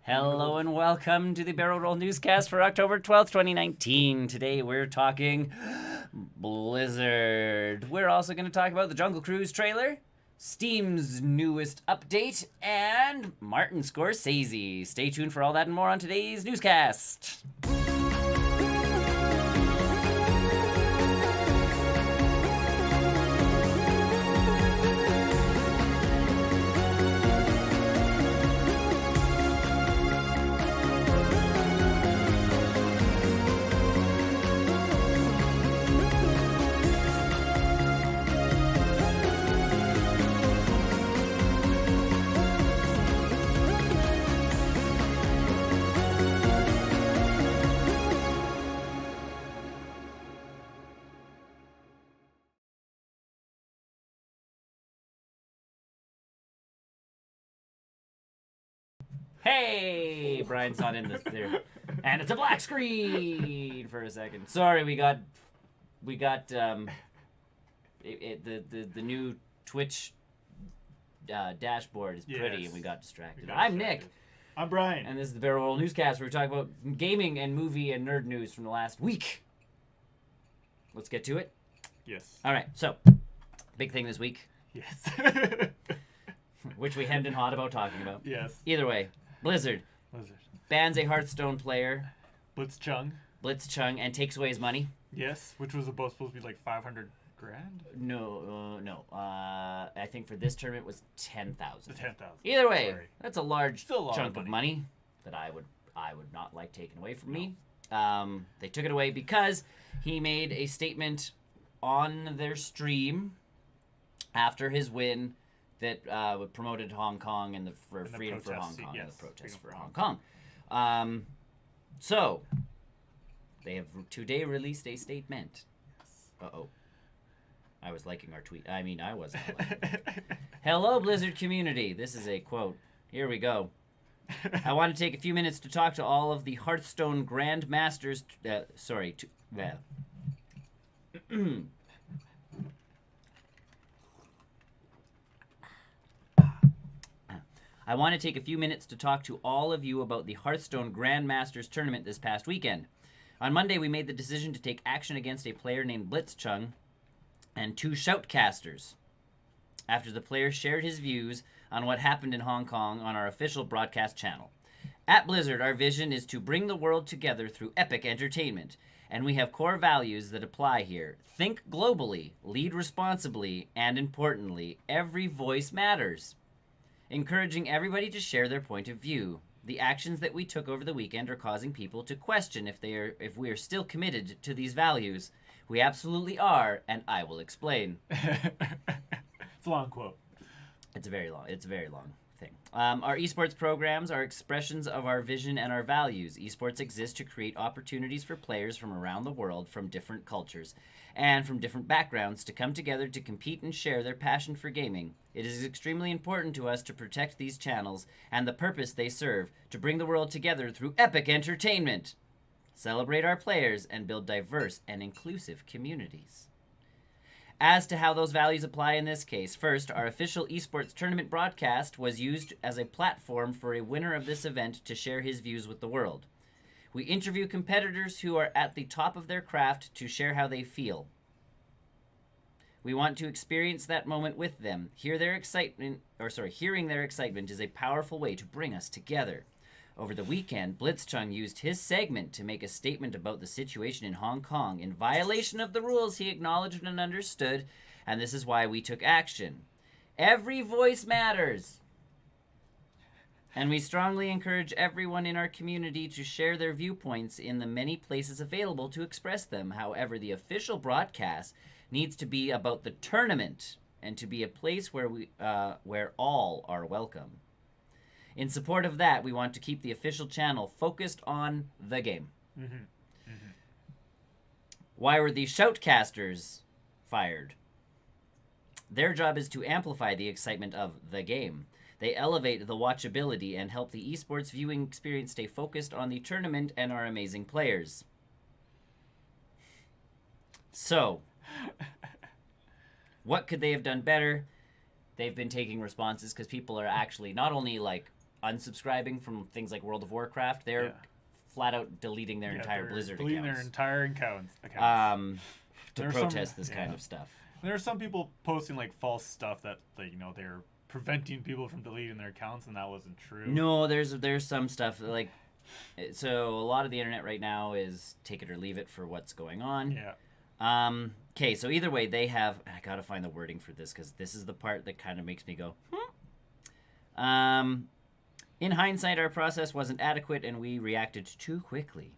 Hello and welcome to the Barrel Roll Newscast for October 12th, 2019. Today we're talking Blizzard. We're also going to talk about the Jungle Cruise trailer, Steam's newest update, and Martin Scorsese. Stay tuned for all that and more on today's newscast. Hey, Brian's not in this there, and it's a black screen for a second. Sorry, we got the new Twitch dashboard is pretty, and we got distracted. I'm Nick. I'm Brian, and this is the Barrel Roll Newscast, where we talk about gaming and movie and nerd news from the last week. Let's get to it. Yes. All right. So, big thing this week. Yes. Which we hemmed and hawed about talking about. Yes. Either way. Blizzard bans a Hearthstone player, Blitzchung, and takes away his money. Yes, which was supposed to be like $500,000. No. I think for this tournament it was 10,000. 10,000. Either way, that's a large chunk of of money that I would not like taken away from me. They took it away because he made a statement on their stream after his win that promoted Hong Kong and the freedom for Hong Kong, and the protests for Hong Kong. So, they have today released a statement. Uh-oh. I was liking our tweet. I mean, I wasn't liking it. Hello, Blizzard community. This is a quote. Here we go. I want to take a few minutes to talk to all of the Hearthstone Grandmasters. I want to take a few minutes to talk to all of you about the Hearthstone Grandmasters tournament this past weekend. On Monday, we made the decision to take action against a player named Blitzchung and two shoutcasters after the player shared his views on what happened in Hong Kong on our official broadcast channel. At Blizzard, our vision is to bring the world together through epic entertainment, and we have core values that apply here. Think globally, lead responsibly, and importantly, every voice matters. Encouraging everybody to share their point of view. The actions that we took over the weekend are causing people to question if we are still committed to these values. We absolutely are, and I will explain. It's a long quote. It's a very long thing. Our esports programs are expressions of our vision and our values. Esports exist to create opportunities for players from around the world, from different cultures and from different backgrounds, to come together to compete and share their passion for gaming. It is extremely important to us to protect these channels and the purpose they serve, to bring the world together through epic entertainment, celebrate our players, and build diverse and inclusive communities. As to how those values apply in this case, first, our official esports tournament broadcast was used as a platform for a winner of this event to share his views with the world. We interview competitors who are at the top of their craft to share how they feel. We want to experience that moment with them. Hearing their excitement is a powerful way to bring us together. Over the weekend, Blitzchung used his segment to make a statement about the situation in Hong Kong in violation of the rules he acknowledged and understood, and this is why we took action. Every voice matters. And we strongly encourage everyone in our community to share their viewpoints in the many places available to express them. However, the official broadcast needs to be about the tournament and to be a place where all are welcome. In support of that, we want to keep the official channel focused on the game. Mm-hmm. Mm-hmm. Why were these shoutcasters fired? Their job is to amplify the excitement of the game. They elevate the watchability and help the esports viewing experience stay focused on the tournament and our amazing players. So, what could they have done better? They've been taking responses because people are actually not only like unsubscribing from things like World of Warcraft. They're Yeah. flat out deleting their entire they're Blizzard deleting accounts. their entire accounts. To There's protest some- this kind yeah. of stuff. There are some people posting like false stuff that they're preventing people from deleting their accounts, and that wasn't true. No, there's some stuff like, so a lot of the internet right now is take it or leave it for what's going on. Yeah. Okay, so either way, they have. I gotta find the wording for this because this is the part that kind of makes me go. In hindsight, our process wasn't adequate, and we reacted too quickly.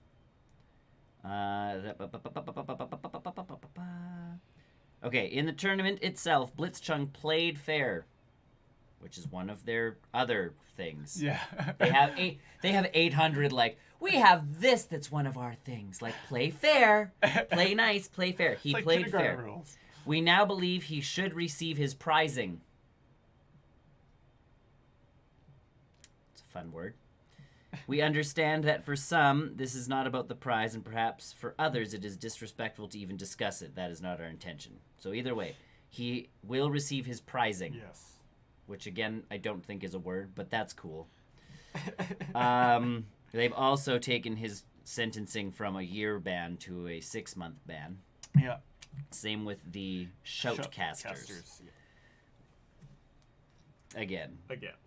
Okay, in the tournament itself, Blitzchung played fair, which is one of their other things. Yeah. They have 800 like, we have this that's one of our things, like play fair, play nice, play fair. He Like played kindergarten fair. rules. We now believe he should receive his prizing. It's a fun word. We understand that for some, this is not about the prize, and perhaps for others, it is disrespectful to even discuss it. That is not our intention. So either way, he will receive his prizing, Yes. which again, I don't think is a word, but that's cool. They've also taken his sentencing from a year ban to a 6-month ban. Yeah. Same with the shoutcasters. Again,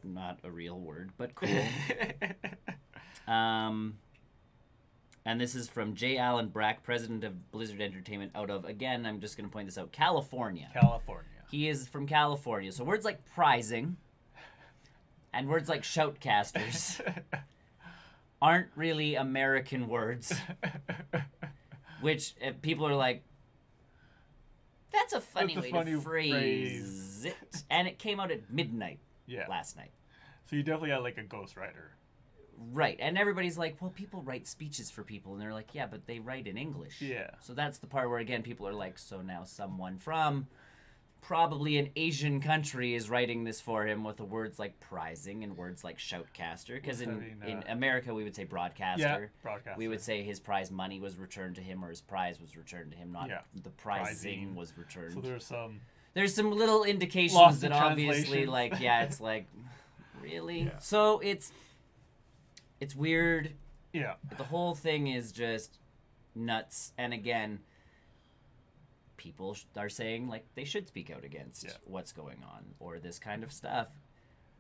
not a real word, but cool. And this is from J. Allen Brack, president of Blizzard Entertainment, out of, again, I'm just going to point this out, California. California. He is from California. So words like prizing and words like shoutcasters aren't really American words, which people are like, that's a funny way to phrase it. And it came out at midnight last night. So you definitely had like a ghostwriter. Right. And everybody's like, well, people write speeches for people. And they're like, yeah, but they write in English. Yeah. So that's the part where, again, people are like, so now someone from probably an Asian country is writing this for him with the words like prizing and words like shoutcaster. Because in America, we would say broadcaster. Yeah, broadcaster. We would say his prize money was returned to him or his prize was returned to him, not the prizing was returned. So there's some little indications lost that in obviously, translation. like, yeah, it's like, really? Yeah. So it's weird. Yeah. The whole thing is just nuts. And again, people are saying like they should speak out against what's going on or this kind of stuff.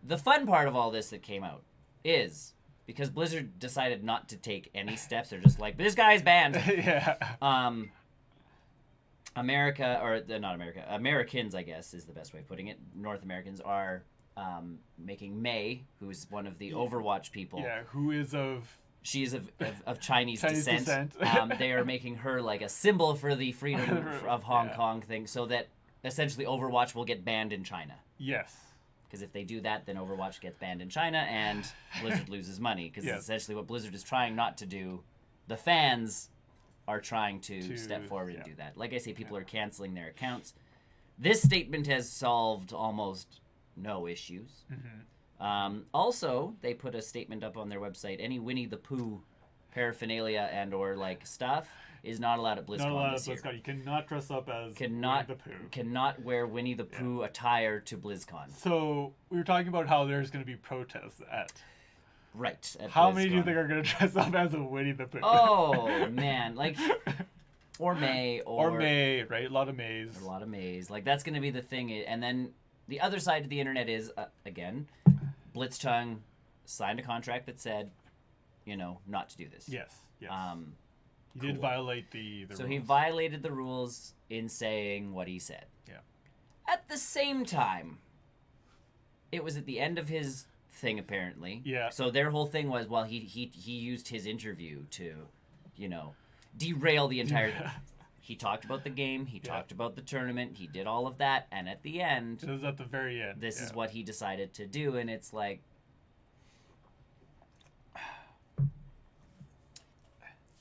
The fun part of all this that came out is because Blizzard decided not to take any steps. They're just like, this guy's banned. Americans, I guess, is the best way of putting it. North Americans are making Mei, who's one of the Overwatch people. Yeah, who is of... She's of Chinese descent. They are making her like a symbol for the freedom of Hong Kong thing, so that essentially Overwatch will get banned in China. Yes. Because if they do that, then Overwatch gets banned in China, and Blizzard loses money. Because it's essentially what Blizzard is trying not to do. The fans are trying to step forward and do that. Like I say, people are canceling their accounts. This statement has solved almost no issues. Also, they put a statement up on their website. Any Winnie the Pooh paraphernalia and or like stuff is not allowed at BlizzCon Not allowed at this year. BlizzCon. You cannot dress up as Winnie the Pooh. Cannot wear Winnie the Pooh attire to BlizzCon. So we were talking about how there's going to be protests at... Right. At how BlizzCon. many do you think are going to dress up as a Winnie the Pooh? Oh, man. Like... Or May. Or May, right? A lot of Mays. A lot of Mays. Like, that's going to be the thing. And then the other side of the internet is, again, Blitzchung signed a contract that said, not to do this. Yes. He Cool. did violate the So rules. he violated the rules in saying what he said. Yeah. At the same time, it was at the end of his thing, apparently. Yeah. So their whole thing was, well, he used his interview to, derail the entire thing. He talked about the game. He talked about the tournament. He did all of that. And at the end... It was at the very end. This is what he decided to do. And it's like...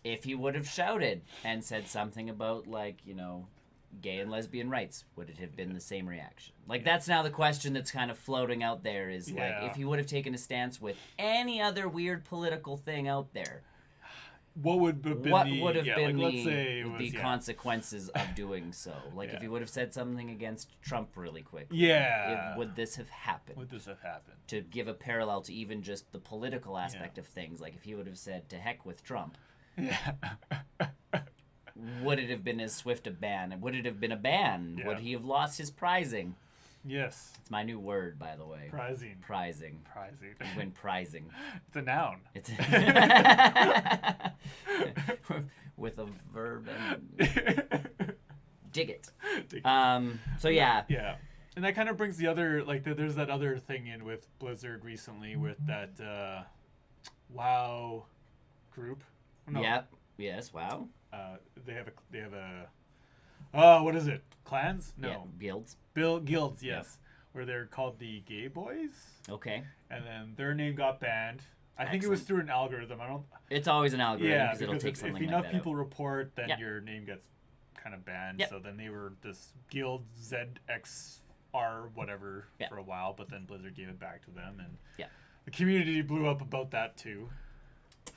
If he would have shouted and said something about, like, gay and lesbian rights, would it have been the same reaction? Like, that's now the question that's kind of floating out there is, like, if he would have taken a stance with any other weird political thing out there, what would have been what the, would have been like, let's say it the was, consequences of doing so? Like if Yeah. he would have said something against Trump really quick. Yeah. Would this have happened? Would this have happened? To give a parallel to even just the political aspect of things, like if he would have said to heck with Trump, Yeah. would it have been as swift a ban? Would it have been a ban? Yeah. Would he have lost his prizing? Yes. It's my new word, by the way. Prizing. Prizing. Prizing. When prizing. It's a noun. It's with a verb and dig it. So yeah. Yeah. And that kind of brings the other, like, there's that other thing in with Blizzard recently with that WoW group. No. Yeah. Yes. Wow. They have a what is it? Clans? No. Yeah, guilds. Guilds, yes. Where they're called the Gay Boys. Okay. And then their name got banned. I think it was through an algorithm. I don't. It's always an algorithm Yeah, because it'll take if something enough like that people out. report, then Yeah. your name gets kind of banned. Yep. So then they were this Guild ZXR whatever Yeah. for a while, but then Blizzard gave it back to them, and Yeah. the community blew up about that too.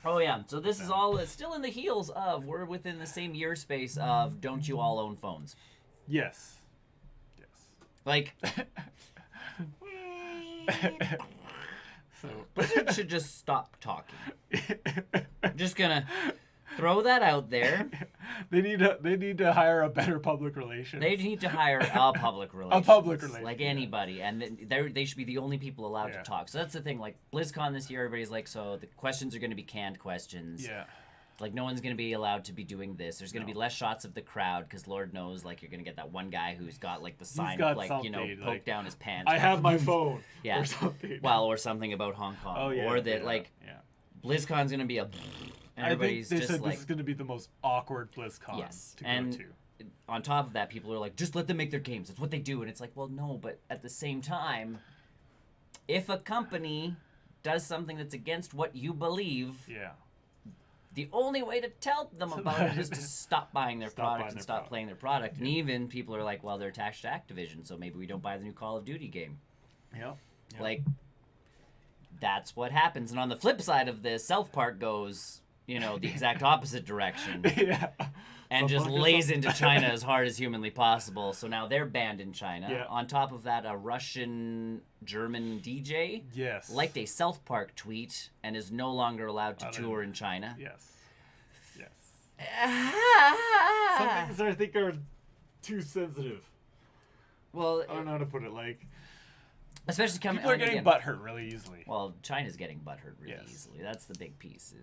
Oh yeah. So this is all still in the heels of. We're within the same year space of. Don't you all own phones? Yes. Yes. Like. So. Blizzard should just stop talking. I'm just gonna throw that out there. They need to hire a better public relations. They need to hire a public relations. Like anybody. And they should be the only people allowed to talk. So that's the thing. Like, BlizzCon this year, everybody's like, so the questions are going to be canned questions. Yeah. Like, no one's going to be allowed to be doing this. There's going to be less shots of the crowd because Lord knows, like, you're going to get that one guy who's got, like, the sign, like, you know, poked like, down his pants. I have my phone. Yeah. Or something. Well, or something about Hong Kong. Oh, yeah. Or that, like, BlizzCon's going to be a... And everybody's I think they just said like... this is going to be the most awkward BlizzCon to go to. On top of that, people are like, just let them make their games. That's what they do. And it's like, well, no, but at the same time, if a company does something that's against what you believe, the only way to tell them about it is to stop buying their product and stop playing their product. And even people are like, well, they're attached to Activision, so maybe we don't buy the new Call of Duty game. Like, that's what happens. And on the flip side of this, South Park goes, you know, the exact opposite direction. And just lays into China as hard as humanly possible. So now they're banned in China. On top of that, a Russian-German DJ liked a South Park tweet and is no longer allowed to tour in China. Some things I think are too sensitive. Well, I don't know how to put it. Like, especially coming. People are getting butthurt really easily. Well, China's getting butthurt really easily. That's the big piece.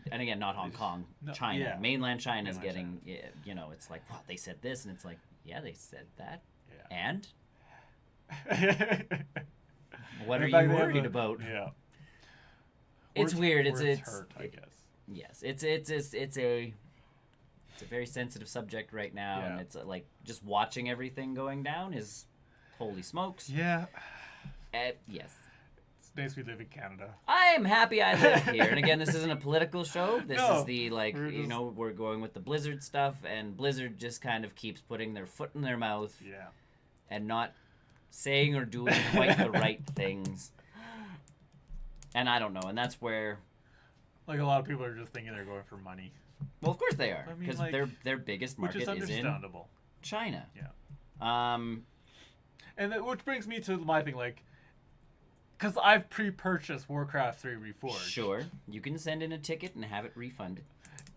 And again, not Hong Kong, China. Yeah. Mainland China's getting, you know, it's like, what, they said this, and it's like, yeah, they said that. And? What are you worried about? It's weird. It's hurt, I guess. Yes, it's a very sensitive subject right now, and it's like just watching everything going down is holy smokes. Yes. It's nice we live in Canada. I am happy I live here. And again, this isn't a political show. This is the, like, you know, we're going with the Blizzard stuff, and Blizzard just kind of keeps putting their foot in their mouth and not saying or doing quite the right things. And I don't know, and that's where... Like, a lot of people are just thinking they're going for money. Well, of course they are, I mean, because like, their biggest market is in China. And which brings me to my thing, like, because I've pre-purchased Warcraft 3 Reforged. Sure, you can send in a ticket and have it refunded.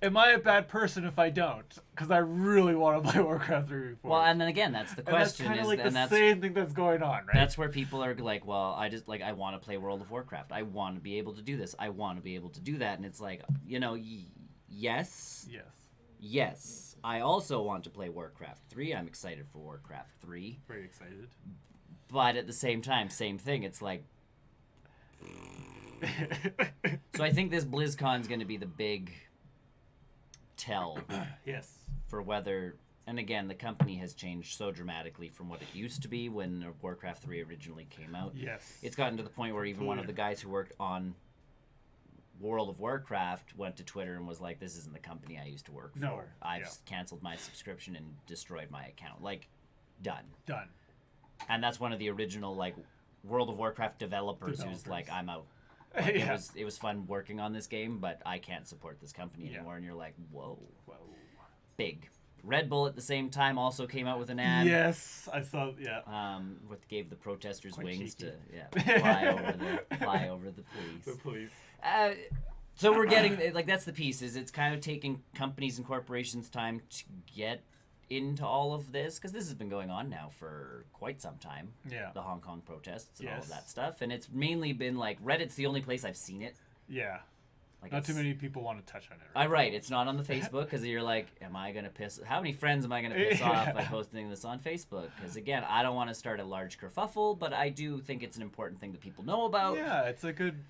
Am I a bad person if I don't? Because I really want to play Warcraft 3 Reforged. Well, and then again, that's the question. And that's kind of like that's the same thing that's going on, right? That's where people are like, well, I want to play World of Warcraft. I want to be able to do this. I want to be able to do that. And it's like, you know, yes. I also want to play Warcraft 3. I'm excited for Warcraft 3. Very excited. But at the same time, same thing. It's like... So I think this BlizzCon is going to be the big tell for whether... And again, the company has changed so dramatically from what it used to be when Warcraft 3 originally came out. It's gotten to the point where even one of the guys who worked on World of Warcraft went to Twitter and was like, this isn't the company I used to work for. I've canceled my subscription and destroyed my account. Like, done. And that's one of the original, like, World of Warcraft developers. Who's like, I'm out. Like, Yeah. it was fun working on this game, but I can't support this company Yeah. anymore. And you're like, whoa, Whoa. big. Red Bull at the same time also came out with an ad. Yes, I saw. Yeah. What gave the protesters Quite wings cheeky. to fly over the police. The police. So we're getting like that's the piece. Is it's kind of taking companies and corporations time to get into all of this because this has been going on now for quite some time. Yeah. The Hong Kong protests and all of Yes. that stuff, and it's mainly been like Reddit's the only place I've seen it. Yeah. Like Not too it's- many people want to touch on it. Right. It's not on the Facebook because you're like, am I gonna piss? How many friends am I gonna piss off by posting this on Facebook? Because again, I don't want to start a large kerfuffle, but I do think it's an important thing that people know about. Yeah, it's a good.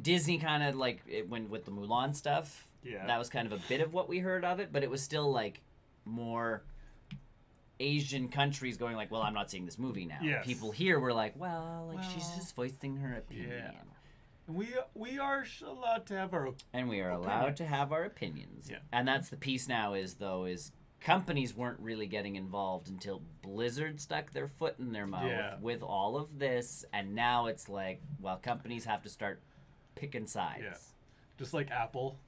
Disney kind of like it went with the Mulan stuff. Yeah. That was kind of a bit of what we heard of it, but it was still like more Asian countries going like, well, I'm not seeing this movie now. Yes. People here were like, well, she's Well, just voicing her opinion. Yeah. We are allowed to have our. And we are allowed to have our opinions. Yeah. And that's the piece now is companies weren't really getting involved until Blizzard stuck their foot in their mouth Yeah. with all of this, and now it's like, well, companies have to start picking sides. Yeah. Just like Apple.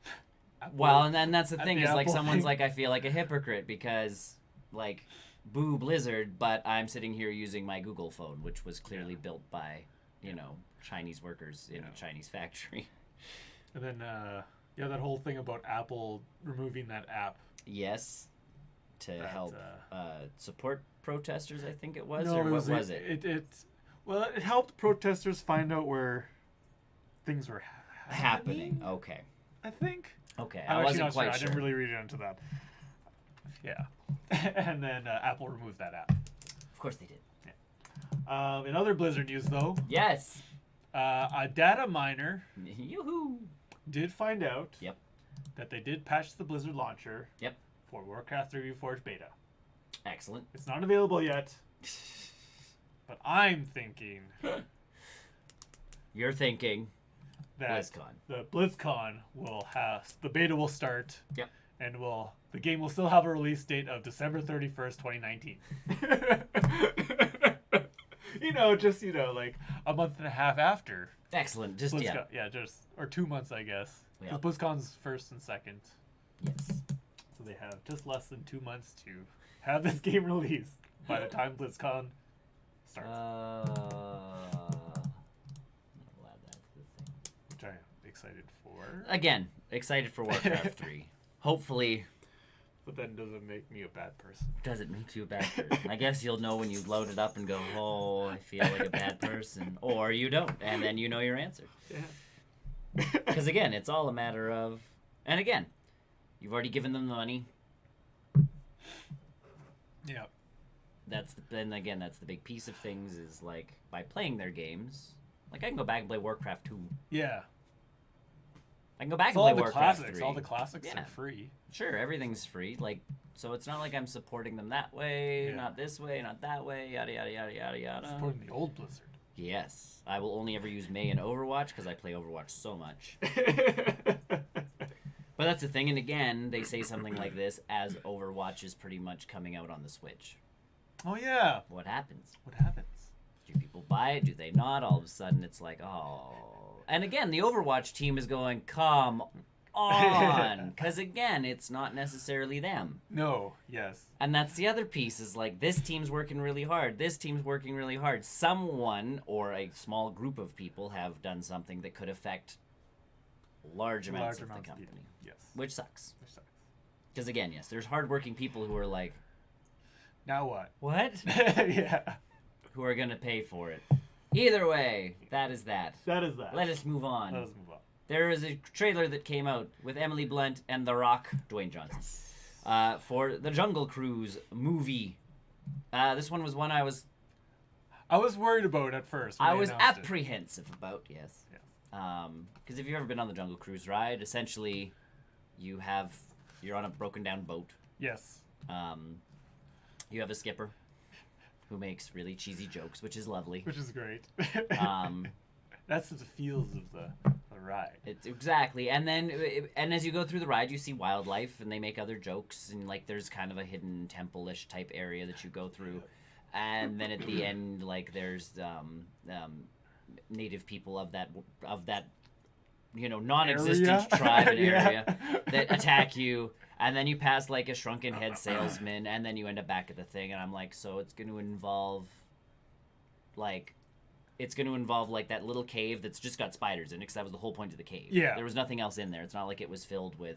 Well, and then that's the At thing the is like Apple someone's thing. like, I feel like a hypocrite because like, boo Blizzard, but I'm sitting here using my Google phone, which was clearly built by, you know, Chinese workers in a Chinese factory. And then, that whole thing about Apple removing that app. Yes, to That, help support protesters, I think it was, No, or what was it? It helped protesters find out where things were Happening. Okay. I think. Okay. I'm I actually wasn't not quite sure. I sure. didn't really read into that. Yeah. And then Apple removed that app. Of course they did. In other Blizzard news, though, Yes. a data miner Yoo-hoo. did find out Yep. that they did patch the Blizzard launcher Yep. for Warcraft 3 Reforged beta. Excellent. It's not available yet, but I'm thinking You're thinking that BlizzCon. the BlizzCon will have the beta will start. Yep. And the game will still have a release date of December 31st, 2019. Like a month and a half after Excellent. Just BlizzCon. yeah. Or 2 months, I guess. Yeah. 'Cause BlizzCon's first and second. Yes. So they have just less than 2 months to have this game released by the time BlizzCon starts. I'm glad that's the thing. Which I am excited for. Again, excited for Warcraft 3. Hopefully, But then doesn't make me a bad person. doesn't make you a bad person. I guess you'll know when you load it up and go, oh, I feel like a bad person. Or you don't, and then you know your answer. Yeah. Because again, it's all a matter of... And again, you've already given them the money. Yeah. That's the big piece of things is like, by playing their games, like I can go back and play Warcraft 2. Yeah. I can go back It's and all play the Warcraft classics. 3. All the classics Yeah. are free. Sure, everything's free. Like, so it's not like I'm supporting them that way, Yeah. not this way, not that way, yada yada yada yada yada. Supporting the old Blizzard. Yes, I will only ever use May in Overwatch because I play Overwatch so much. But that's the thing, and again, they say something like this as Overwatch is pretty much coming out on the Switch. Oh yeah. What happens? What happens? Do people buy it? Do they not? All of a sudden, it's like, oh. And again, the Overwatch team is going, come on. Because again, it's not necessarily them. No. Yes. And that's the other piece is like, this team's working really hard. This team's working really hard. Someone or a small group of people have done something that could affect large amounts of the company. people. Yes. Which sucks. Which sucks. Because again, yes, there's hardworking people who are like, Now what? what? Yeah. Who are going to pay for it. Either way, that is that. That is that. Let us move on. Let us move on. There is a trailer that came out with Emily Blunt and The Rock, Dwayne Johnson, for the Jungle Cruise movie. This one was one I was worried about at first. When I they was announced it. apprehensive about. Yes. Yeah. Because if you've ever been on the Jungle Cruise ride, essentially, you're on a broken down boat. Yes. You have a skipper who makes really cheesy jokes, which is lovely. Which is great. That's the feels of the ride. It's exactly, and then as you go through the ride, you see wildlife, and they make other jokes, and like there's kind of a hidden temple-ish type area that you go through, and then at the end, like there's native people of that non-existent Area? tribe and Yeah. area that attack you, and then you pass like a shrunken head salesman, and then you end up back at the thing, and I'm like, so it's going to involve like that little cave that's just got spiders in it, because that was the whole point of the cave. Yeah. There was nothing else in there. It's not like it was filled with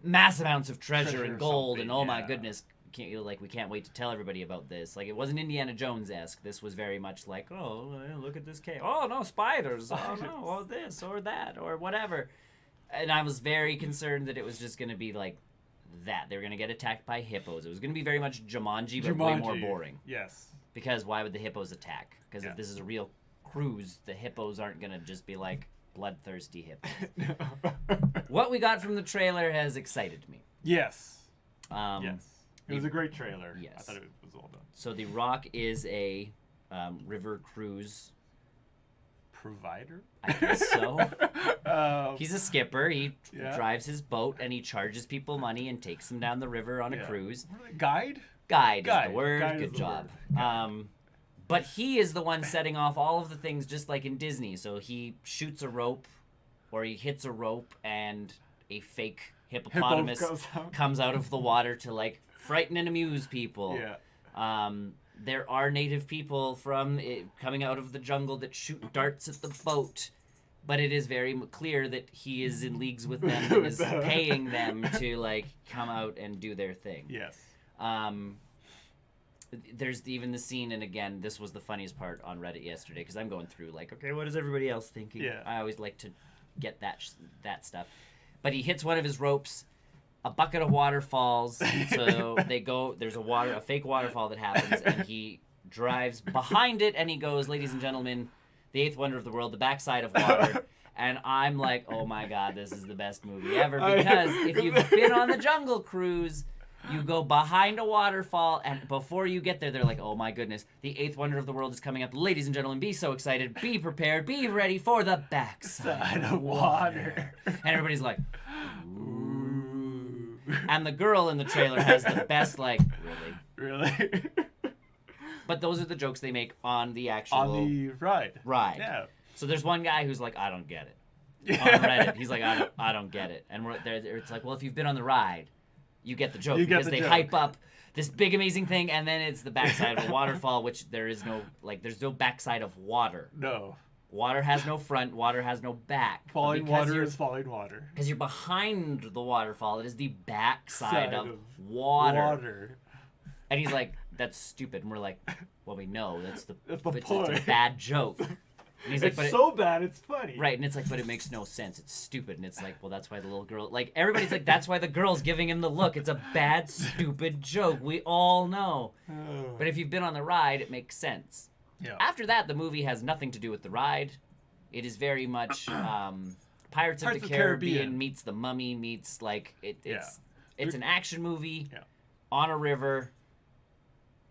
mass amounts of treasure and or gold and something, oh my yeah. goodness, we can't wait to tell everybody about this. Like, it wasn't Indiana Jones-esque. This was very much like, oh, look at this cave. Oh no, spiders. Oh no, oh this or that or whatever. And I was very concerned that it was just going to be like that. They were going to get attacked by hippos. It was going to be very much Jumanji, but way more boring. Yes. Because why would the hippos attack? Because Yeah. if this is a real cruise, the hippos aren't going to just be like bloodthirsty hippos. No. What we got from the trailer has excited me. Yes. Um, Yes. It was a great trailer. Yes. I thought it was well done. So The Rock is a river cruise. Provider? I guess so. He's He's a skipper. He Yeah. drives his boat and he charges people money and takes them down the river on a cruise. Guide? Guide is Guide. the word. Guide is Good the job. word. But he is the one setting off all of the things, just like in Disney. So he shoots a rope, or he hits a rope, and a fake hippopotamus goes out. comes out of the water to like frighten and amuse people. Yeah. There are native people from coming out of the jungle that shoot darts at the boat, but it is very clear that he is in leagues with them and is paying them to like come out and do their thing. Yes. There's even the scene, and again, this was the funniest part on Reddit yesterday, because I'm going through like, okay, what is everybody else thinking? Yeah. I always like to get that stuff. But he hits one of his ropes, a bucket of water falls, so there's a fake waterfall that happens, and he drives behind it, and he goes, ladies and gentlemen, the eighth wonder of the world, the backside of water. And I'm like, oh my god, this is the best movie ever, because if you've been on the Jungle Cruise, you go behind a waterfall, and before you get there, they're like, oh my goodness, the eighth wonder of the world is coming up. Ladies and gentlemen, be so excited, be prepared, be ready for the backside of water. And everybody's like, ooh. And the girl in the trailer has the best, like, really? Really? But those are the jokes they make on the actual On the ride. ride. Yeah. So there's one guy who's like, I don't get it. Yeah. On Reddit, he's like, I don't get it. And we're there, it's like, well, if you've been on the ride, you get the joke, You get because the they joke. hype up this big amazing thing, and then it's the backside of a waterfall, which there's no backside of water. No. Water has no front, water has no back. Falling water is falling water. Because you're behind the waterfall, it is the backside Side of of water. And he's like, that's stupid. And we're like, well, we know that's the point. It's a bad joke. And he's like, It's but so bad, it's funny. right, and it's like, but it makes no sense. It's stupid. And it's like, well, that's why the little girl, like, everybody's like, that's why the girl's giving him the look. It's a bad, stupid joke. We all know. Oh. But if you've been on the ride, it makes sense. Yeah. After that, the movie has nothing to do with the ride. It is very much Pirates of the Caribbean meets The Mummy meets, like, it's an action movie on a river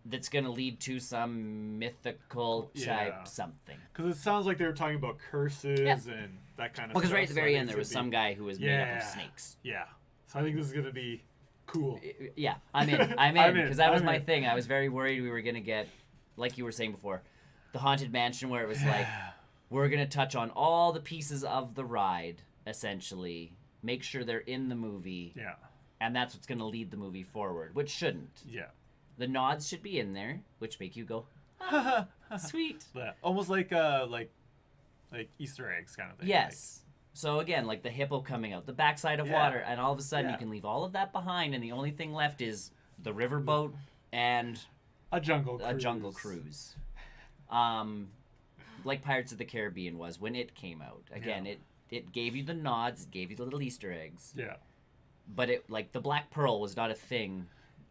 that's going to lead to some mythical type something. Because it sounds like they were talking about curses and that kind of stuff. Because right at the very so I end, think there was it's some gonna guy who was made up of snakes. be- Yeah. So I think this is going to be cool. Yeah, I'm in. I'm I'm in. in, Because that was I'm my in. thing. I was very worried we were going to get, like you were saying before, the Haunted Mansion, where it was like, we're going to touch on all the pieces of the ride, essentially, make sure they're in the movie, Yeah. and that's what's going to lead the movie forward, which shouldn't. Yeah. The nods should be in there, which make you go, sweet. Yeah. Almost like Easter eggs kind of thing. Yes. So again, like the hippo coming out, the backside of Yeah. water, and all of a sudden you Yeah. can leave all of that behind, and the only thing left is the riverboat and Like a jungle cruise. a jungle cruise. Like Pirates of the Caribbean was when it came out. Again, it gave you the nods, it gave you the little Easter eggs. Yeah. But it, like, the Black Pearl was not a thing.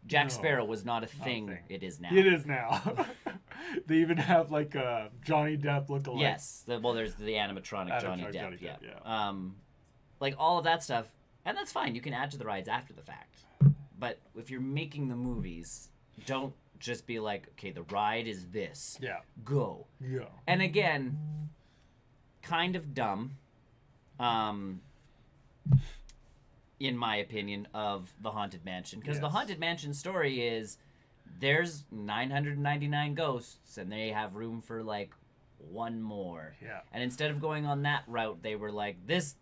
Jack No, Sparrow was not a not a thing. thing. It is now. It is now. They even have like a Johnny Depp look-alike. Yes. Well, there's the animatronic Johnny Animatronic Depp. Johnny Yeah. Depp, yeah. Like all of that stuff, and that's fine. You can add to the rides after the fact. But if you're making the movies, don't just be like, okay, the ride is this. Yeah. Go. Yeah. And again, kind of dumb, in my opinion, of the Haunted Mansion. Because the Yes. Haunted Mansion story is there's 999 ghosts, and they have room for, like, one more. Yeah. And instead of going on that route, they were like, this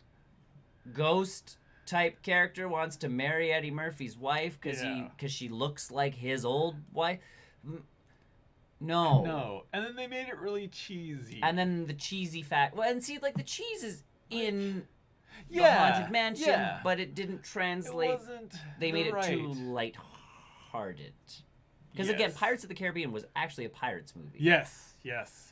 ghost type character wants to marry Eddie Murphy's wife because she looks like his old wife. No. No. And then they made it really cheesy. And then the cheesy fact. Well, and see, like, the cheese is in the Haunted Mansion, but it didn't translate. It wasn't they made it too light-hearted. Because, again, Pirates of the Caribbean was actually a pirates movie. Yes.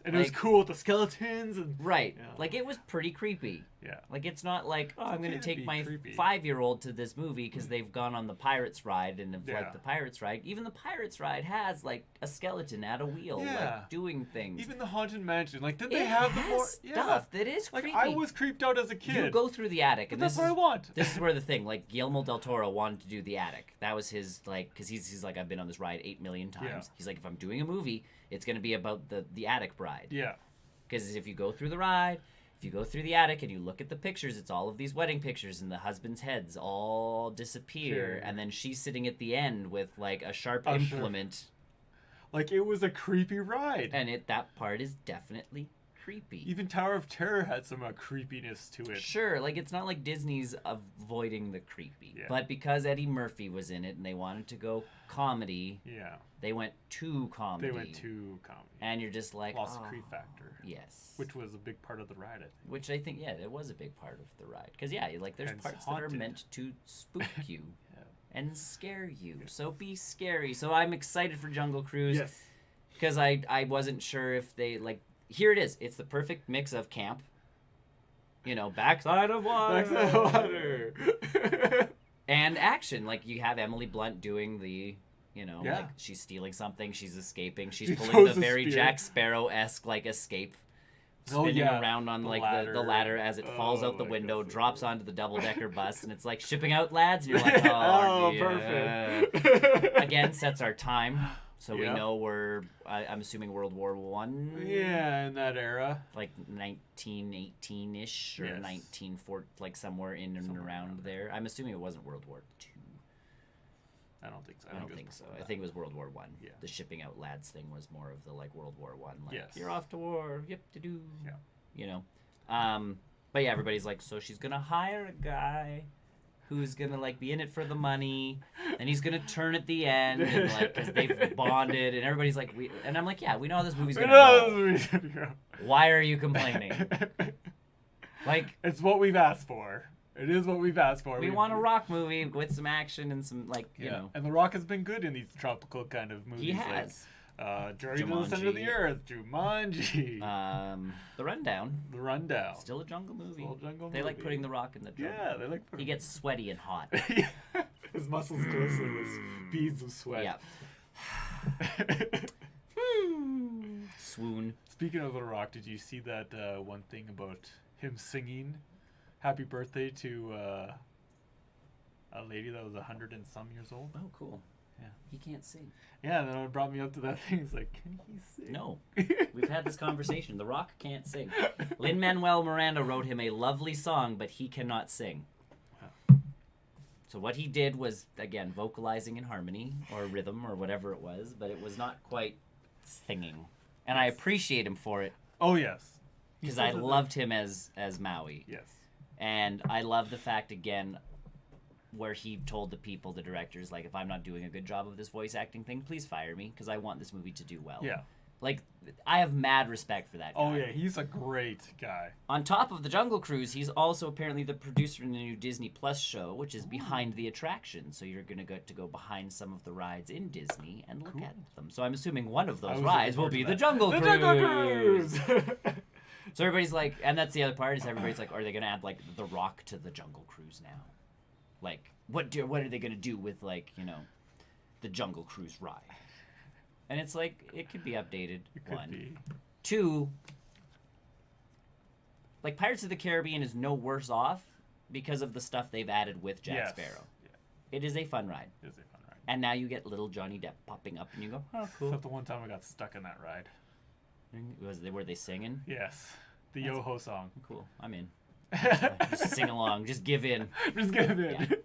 And it was cool with the skeletons. And, right. Like, it was pretty creepy. Yeah. Like, it's not like, I'm going to take my creepy. 5-year-old to this movie because they've gone on the Pirates ride and have liked the Pirates ride. Even the Pirates ride has, like, a skeleton at a wheel, like, doing things. Even the Haunted Mansion. Like, did they have the more... stuff that is creepy. Like, I was creeped out as a kid. You go through the attic. But And that's what I want. This is where the thing, like, Guillermo del Toro wanted to do the attic. That was his, like, because he's like, I've been on this ride 8 million times. Yeah. He's like, if I'm doing a movie, it's going to be about the attic bride. Yeah. Because if you go through the ride, if you go through the attic and you look at the pictures, it's all of these wedding pictures and the husband's heads all disappear. Sure. And then she's sitting at the end with, like, a sharp implement. Like, it was a creepy ride. And that part is definitely creepy. Even Tower of Terror had some creepiness to it. Sure, like, it's not like Disney's avoiding the creepy. Yeah. But because Eddie Murphy was in it and they wanted to go comedy, they went to comedy. And you're just like, lost the creep factor. Yes. Which was a big part of the ride, I think. Which I think, it was a big part of the ride. Because, like, there's parts that are meant to spook you and scare you. So be scary. So I'm excited for Jungle Cruise. Yes. Because I wasn't sure if they, like, here it is. It's the perfect mix of camp, backside of water, and action. Like, you have Emily Blunt doing the, like, she's stealing something, she's escaping, she's pulling the very Jack Sparrow-esque, like, escape, spinning around on, like, the ladder as it falls out the window, drops onto the double-decker bus, and it's like, shipping out, lads, and you're like, perfect. Again, sets our time. So we know I'm assuming World War One. Yeah, in that era. Like 1918-ish or 1940, like somewhere in and around there. I'm assuming it wasn't World War II. I don't think so. I don't think so. I think it was World War One. Yeah. The shipping out lads thing was more of the, like, World War One. Like, you're off to war. Yep, to do. Yeah. But yeah, everybody's like, so she's gonna hire a guy who's gonna, like, be in it for the money, and he's gonna turn at the end, and, like, because they've bonded, and everybody's like, and I'm like, yeah, we know how this movie's gonna go. Why are you complaining? Like, it's what we've asked for. It is what we've asked for. We want a Rock movie with some action and some, like, you know. And The Rock has been good in these tropical kind of movies. He has. Journey to the Center of the Earth, Jumanji. The Rundown. The Rundown. Still a jungle movie. Still a jungle they movie. like putting The Rock in the jungle. Yeah, they like putting He gets sweaty and hot. His muscles glisten with beads of sweat. Yeah. Swoon. Speaking of The Rock, did you see that one thing about him singing Happy Birthday to a lady that was 100 and some years old? Oh, cool. Yeah. He can't sing. Yeah, and then it brought me up to that thing. It's like, can he sing? No. We've had this conversation. The Rock can't sing. Lin-Manuel Miranda wrote him a lovely song, but he cannot sing. Wow. So what he did was, again, vocalizing in harmony or rhythm or whatever it was, but it was not quite singing. And I appreciate him for it. Oh, yes. Because I loved him as Maui. Yes. And I love the fact, again, where he told the people, the directors, like, if I'm not doing a good job of this voice acting thing, please fire me, because I want this movie to do well. Yeah. Like, I have mad respect for that guy. Oh, yeah, he's a great guy. On top of the Jungle Cruise, he's also apparently the producer in the new Disney Plus show, which is Behind the Attraction. So you're going to go behind some of the rides in Disney and look at them. So I'm assuming one of those rides will be the Jungle Cruise. Jungle Cruise! So everybody's like, and that's the other part, is everybody's like, are they going to add, like, The Rock to the Jungle Cruise now? Like, what are they going to do with, like, you know, the Jungle Cruise ride? And it's like, it could be updated. It could one. be. Two, like, Pirates of the Caribbean is no worse off because of the stuff they've added with Jack Sparrow. Yeah. It is a fun ride. It is a fun ride. And now you get little Johnny Depp popping up and you go, oh, cool. Except the one time I got stuck in that ride. Were they singing? Yes. The Yo-Ho song. Cool. I'm in. Just sing along. Just give in. Just give in.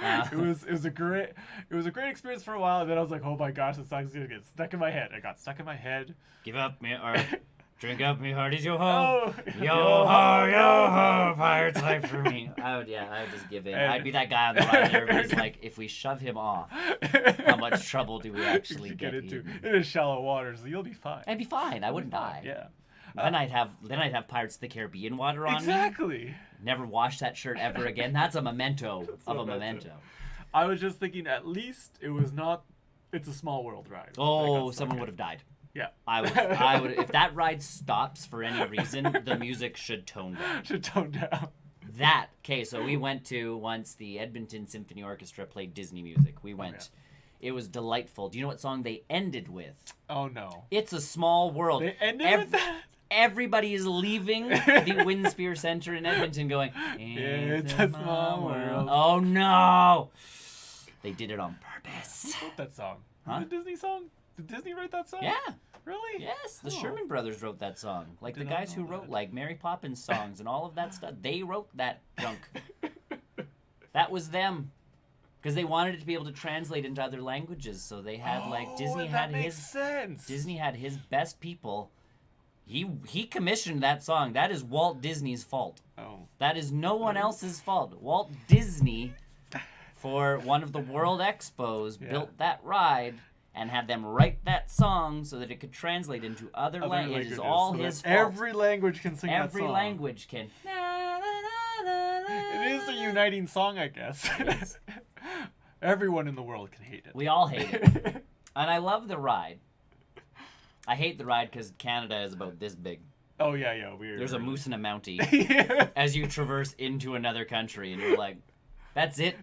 Yeah. It was a great experience for a while, and then I was like, oh my gosh, this song's gonna get stuck in my head. It got stuck in my head. Give up, man. Or Drink up, me hearties, yo ho, Oh. yo ho, pirate's life for me. I would just give in. I'd be that guy on the ride there who's like, if we shove him off, how much trouble do we actually get into? in? It is shallow waters. You'll be fine. I'd be fine. I wouldn't die. Yeah. Then I'd have Pirates of the Caribbean water on me. Exactly. Never wash that shirt ever again. That's a memento of a memento. I was just thinking, at least it was not. It's a Small World ride. Oh, someone would have died. Yeah. I would. If that ride stops for any reason, the music should tone down. Should tone down. So we went to once the Edmonton Symphony Orchestra played Disney music. We went. Oh, yeah. It was delightful. Do you know what song they ended with? Oh no. It's a Small World. They ended with that? Everybody is leaving the Winspear Center in Edmonton going, it's a small world. Oh no! They did it on purpose. Who wrote that song? Huh? Was it a Disney song? Did Disney write that song? Yeah. Really? Yes, the Oh. Sherman Brothers wrote that song. Like the did not guys who know wrote that. like Mary Poppins songs and all of that stuff. They wrote that junk. That was them. Because they wanted it to be able to translate into other languages. So they had Disney that had makes sense. Disney had his best people. He commissioned that song. That is Walt Disney's fault. Oh. That is no one else's fault. Walt Disney, for one of the World Expos, built that ride and had them write that song so that it could translate into other languages. It is all his fault. Every language can sing that song. Every language can. It is a uniting song, I guess. Yes. Everyone in the world can hate it. We all hate it. And I love the ride. I hate the ride because Canada is about this big. Oh, yeah, weird. There's a moose and a mountie Yeah. as you traverse into another country, and you're like, that's it?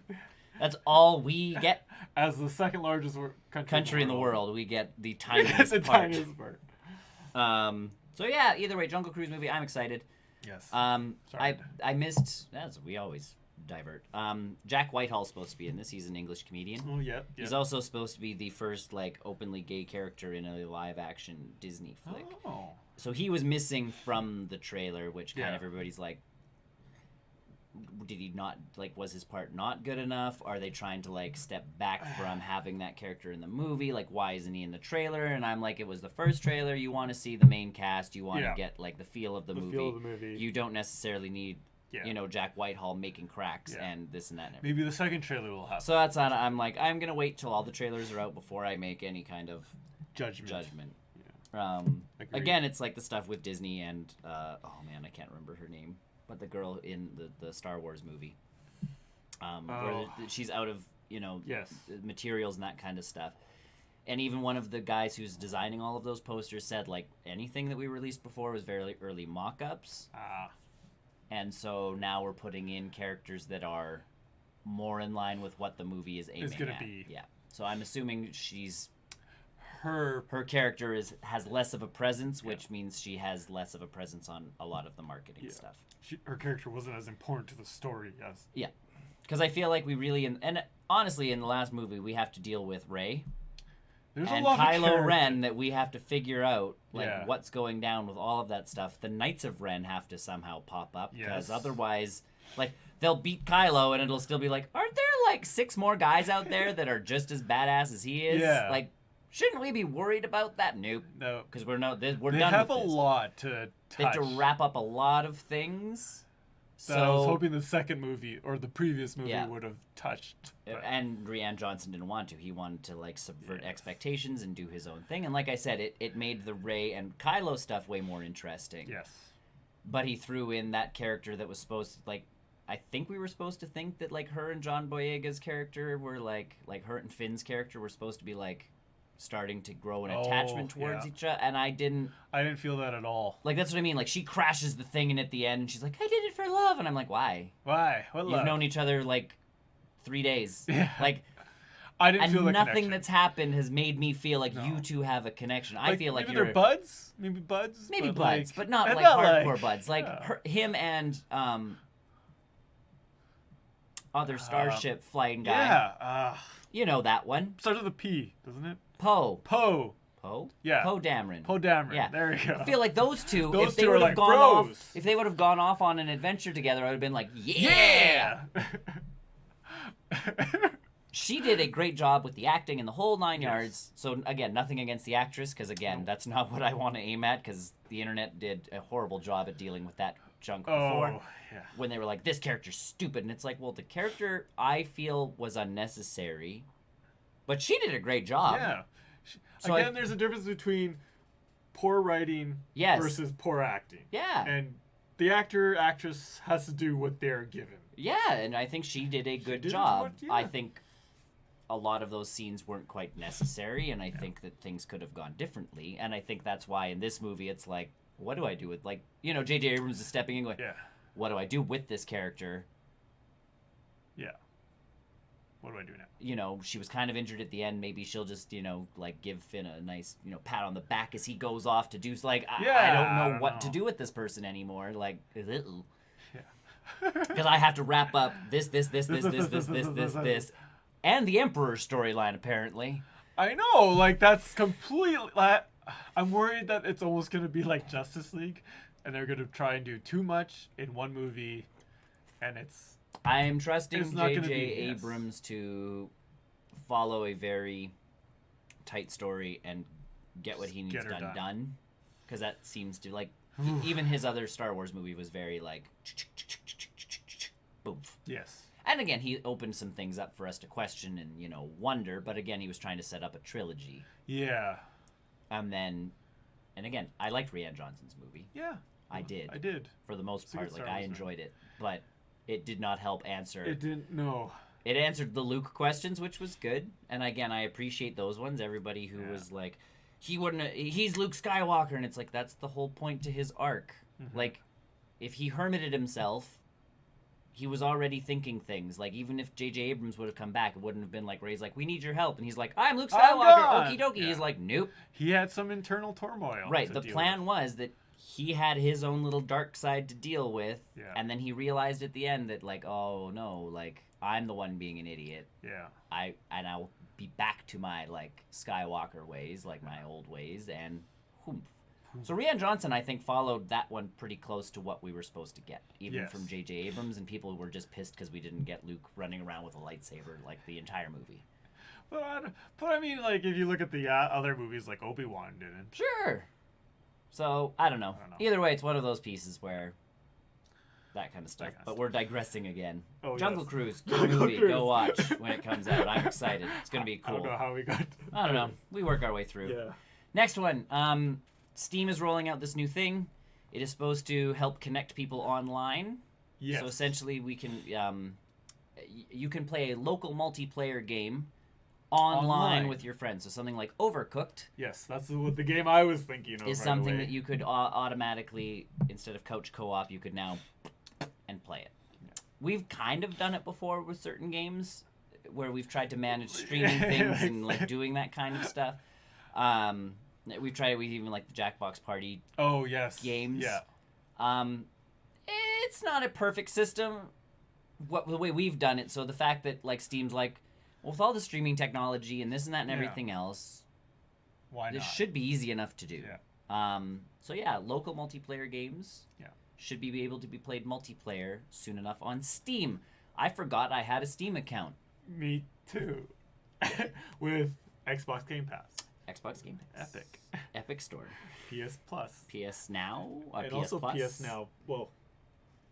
That's all we get? As the second largest Country in the world, we get the tiniest That's the part. tiniest part. So yeah, either way, Jungle Cruise movie, I'm excited. Yes. I missed, as we always divert. Jack Whitehall's supposed to be in this. He's an English comedian. Oh, yeah. He's also supposed to be the first openly gay character in a live action Disney flick. Oh. So he was missing from the trailer, which kind of Yeah. everybody's like, did he not, was his part not good enough? Are they trying to step back from having that character in the movie? Why isn't he in the trailer? And I'm like, it was the first trailer. You want to see the main cast. You want to get the feel of the movie. Feel of the movie. You don't necessarily need Jack Whitehall making cracks and this and that. And everything. Maybe the second trailer will happen. So that's on. I'm like, I'm gonna wait till all the trailers are out before I make any kind of judgment. Yeah. Again, it's like the stuff with Disney and oh man, I can't remember her name, but the girl in the Star Wars movie, where she's out of materials and that kind of stuff. And even one of the guys who's designing all of those posters said anything that we released before was very early mock-ups. And so now we're putting in characters that are more in line with what the movie is aiming gonna at. be. Yeah. So I'm assuming Her character has less of a presence, which means she has less of a presence on a lot of the marketing stuff. her character wasn't as important to the story as. Yeah. Because I feel like we really, and honestly, in the last movie, we have to deal with Rey. There's And a lot Kylo of character. Ren that we have to figure out Yeah. what's going down with all of that stuff. The Knights of Ren have to somehow pop up because Yes. otherwise they'll beat Kylo and it'll still be aren't there 6 more guys out there that are just as badass as he is? Yeah. Shouldn't we be worried about that? Nope. No. Because we're done They with have a this. lot to touch. They have to wrap up a lot of things. So I was hoping the second movie or the previous movie Yeah. would have touched. But And Rian Johnson didn't want to. He wanted to subvert expectations and do his own thing. And like I said, it made the Rey and Kylo stuff way more interesting. yes. But he threw in that character that was supposed to I think we were supposed to think that her and John Boyega's character were like her and Finn's character were supposed to be starting to grow an attachment towards each other, and I didn't feel that at all. that's what I mean. She crashes the thing, and at the end she's like, I did it for love, and I'm like, why? Why? What You've love? known each other 3 days. Yeah. And I didn't feel that nothing connection. that's happened has made me feel you two have a connection. I feel like maybe you're they're buds. Maybe buds. maybe but buds, but not and hardcore buds. yeah. Him and other starship flying guy. Yeah. You know that one. Starts with a P, doesn't it? Poe. Poe. Yeah. Poe Dameron. Poe Dameron. Yeah. There you go. I feel like those two, Those if they two are would have like gone bros. off, if they would have gone off on an adventure together, I would have been like, yeah. Yeah. she did a great job with the acting and the whole 9 Yes. yards. So again, nothing against the actress, because again, No. that's not what I want to aim at, because the internet did a horrible job at dealing with that junk Oh, before. yeah. When they were like, this character's stupid, and it's like, well, the character I feel was unnecessary, but she did a great job. Yeah. So Again, there's a difference between poor writing Yes. versus poor acting. Yeah. And the actress has to do what they're given. Yeah, and I think she did a good did job. what- yeah. I think a lot of those scenes weren't quite necessary, and I think that things could have gone differently. And I think that's why in this movie it's like, what do I do with, like, you know, J.J. Abrams is stepping in going, Yeah. what do I do with this character? Yeah. What do I do now? You know, she was kind of injured at the end. Maybe she'll just, you know, like give Finn a nice, you know, pat on the back as he goes off to do, like, I don't know what to do with this person anymore. Like, ew. Because I have to wrap up this, and the Emperor's storyline, apparently. I know, like, that's completely... I'm worried that it's almost going to be like Justice League, and they're going to try and do too much in one movie, and it's... I'm trusting It's not gonna J.J. be- yes. Abrams to follow a very tight story and get what he needs Get her done done. done. Because that seems to, like, even his other Star Wars movie was very, like, boom. Yes. And again, he opened some things up for us to question and, you know, wonder. But again, he was trying to set up a trilogy. Yeah. And again, I liked Rian Johnson's movie. Yeah. I did. I did. For the most It's a part. good Like, Star I Wars enjoyed it. But it did not help answer. It didn't... No. It answered the Luke questions, which was good. And again, I appreciate those ones. Everybody who Yeah. was like, he's Luke Skywalker. And it's like, that's the whole point to his arc. Mm-hmm. Like, if he hermited himself, he was already thinking things. Like, even if J.J. Abrams would have come back, it wouldn't have been like, Ray's like, we need your help. And he's like, I'm Luke I'm Skywalker. gone. Okie dokie. Yeah. He's like, nope. He had some internal turmoil. Right. to The deal plan with. was that he had his own little dark side to deal with. Yeah. And then he realized at the end that, like, oh, no, like, I'm the one being an idiot. Yeah. I'll be back to my, like, Skywalker ways, like my old ways, and whoomp. So Rian Johnson, I think, followed that one pretty close to what we were supposed to get, even Yes. from J.J. Abrams, and people were just pissed because we didn't get Luke running around with a lightsaber like the entire movie. But I mean, like, if you look at the other movies, like Obi-Wan didn't. Sure. So, I don't know. Either way, it's one of those pieces where that kind of stuff. But we're digressing again. Oh, Jungle yes. Cruise, good Jungle movie. Cruise. Go watch when it comes out. I'm excited. It's going to be cool. I don't know how we got... I don't know. We work our way through. Yeah. Next one. Steam is rolling out this new thing. It is supposed to help connect people online. Yes. So essentially, we can you can play a local multiplayer game online with your friends. So something like Overcooked Yes, that's the game I was thinking of. is right something away. that you could automatically, instead of couch co-op, you could now and play it. Yeah. We've kind of done it before with certain games where we've tried to manage streaming things and like doing that kind of stuff. We've tried it with even like the Jackbox Party Oh yes. games. Yeah. It's not a perfect system. The way we've done it. So the fact that like Steam's like, well, with all the streaming technology and this and that and Yeah. everything else, Why this not? should be easy enough to do. Yeah. So yeah, local multiplayer games. Yeah. Should be able to be played multiplayer soon enough on Steam. I forgot I had a Steam account. Me too. With Xbox Game Pass, Xbox Game Pass. Epic, Epic Store. PS Plus, PS Now. Or and PS also Plus? PS Now. Well,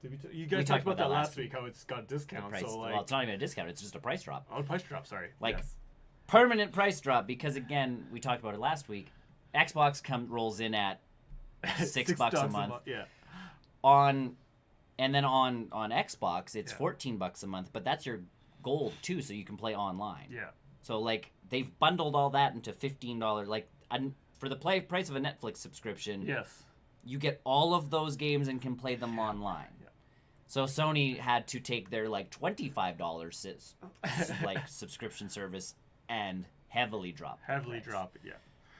did you We guys talked talked about about that that last last week? How it's got The discounts. price. So like, Well, it's not even a discount. It's just a price drop. oh, price drop. Sorry. Like- yes. Permanent price drop because again, we talked about it last week. Xbox rolls in at $6 a month. Yeah. And then on Xbox it's Yeah. $14 a month, but that's your gold too, so you can play online. Yeah. So like they've bundled all that into $15 like for the price of a Netflix subscription. Yes. You get all of those games and can play them online. Yeah. So Sony had to take their like $25 like subscription service and heavily drop the Heavily price. drop it. Yeah.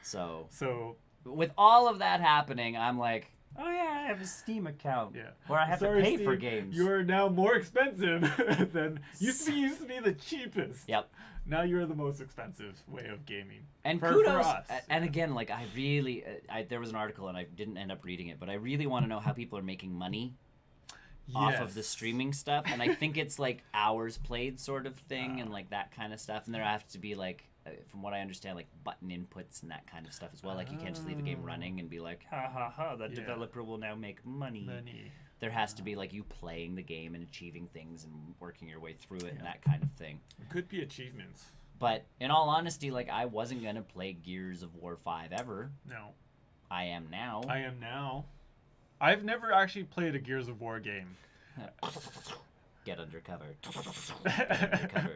So with all of that happening, I'm like, oh yeah, I have a Steam account Yeah. where I have Sorry, to pay for Steve, games. You're now more expensive than used to be the cheapest. Yep. Now you're the most expensive way of gaming. And for kudos. us. And again, like I really, there was an article and I didn't end up reading it, but I really want to know how people are making money off of the streaming stuff, and I think it's like hours played sort of thing, and like that kind of stuff. And there have to be like, from what I understand, like button inputs and that kind of stuff as well. Like you can't just leave a game running and be like, ha ha ha, that developer will now make money. There has to be like you playing the game and achieving things and working your way through it and that kind of thing. It could be achievements. But in all honesty, like I wasn't gonna play Gears of War 5 ever. No. I am now. I've never actually played a Gears of War game. Get undercover. Get undercover.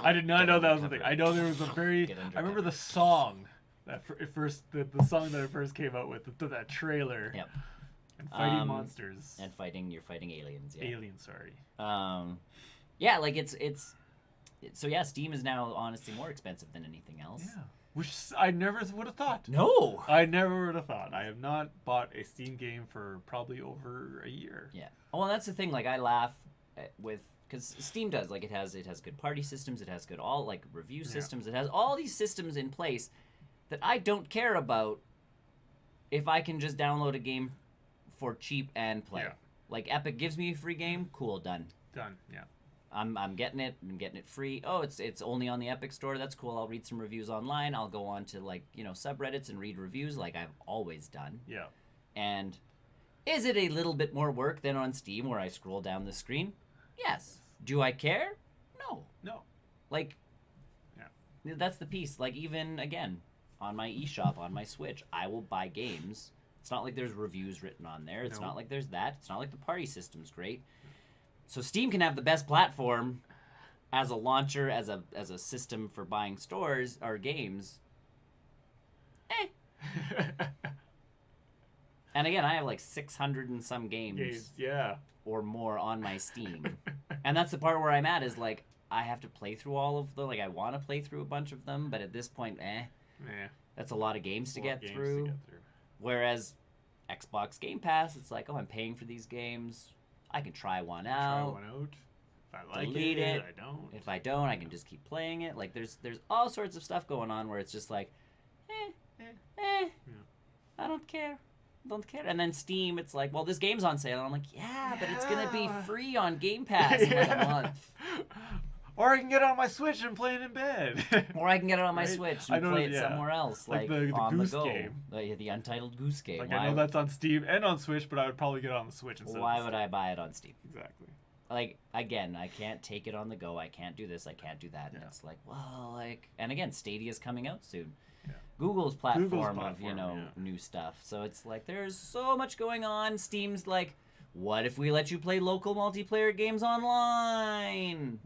I did not know that was the thing. I know there was a very. I remember the song that the song that it first came out with, that trailer. Yep. And fighting monsters. And you're fighting aliens. Yeah. Aliens, sorry. Yeah, like it's. So yeah, Steam is now honestly more expensive than anything else. Yeah. Which I never would have thought. No. I never would have thought. I have not bought a Steam game for probably over a year. Yeah. Well, that's the thing. Like I laugh with, because Steam does, like it has good party systems. It has good all like review systems. It has all these systems in place that I don't care about if I can just download a game for cheap and play. Yeah. Like Epic gives me a free game, cool, done. Done. Yeah. I'm getting it. I'm getting it free. Oh, it's only on the Epic Store. That's cool. I'll read some reviews online. I'll go on to like subreddits and read reviews like I've always done. Yeah. And is it a little bit more work than on Steam where I scroll down the screen? Yes. Do I care? No. No. Like, yeah. That's the piece. Like even again on my eShop on my Switch, I will buy games. It's not like there's reviews written on there. It's not like there's that. It's not like the party system's great. So Steam can have the best platform as a launcher, as a system for buying stores or games. And again, I have like 600 and some games or more on my Steam. And that's the part where I'm at is like I have to play through all of them. Like I want to play through a bunch of them, but at this point, that's a lot of games to get through. Whereas Xbox Game Pass, it's like, oh, I'm paying for these games. I can try one out. If I like delete it. I don't. If I don't, I can just keep playing it. Like there's all sorts of stuff going on where it's just like, I don't care. And then Steam, it's like, well, this game's on sale. And I'm like, yeah, but it's gonna be free on Game Pass in like a month. Or I can get it on my Switch and play it in bed. Or I can get it on my Switch and play it somewhere else, like the on Goose the go. game. The Untitled Goose Game. Like I know that's on Steam and on Switch, but I would probably get it on the Switch instead. Why would I buy it on Steam? Exactly. Like again, I can't take it on the go. I can't do this. I can't do that. And it's like, well, like, and again, Stadia's coming out soon. Yeah. Google's platform of new stuff. So it's like there's so much going on. Steam's like, what if we let you play local multiplayer games online?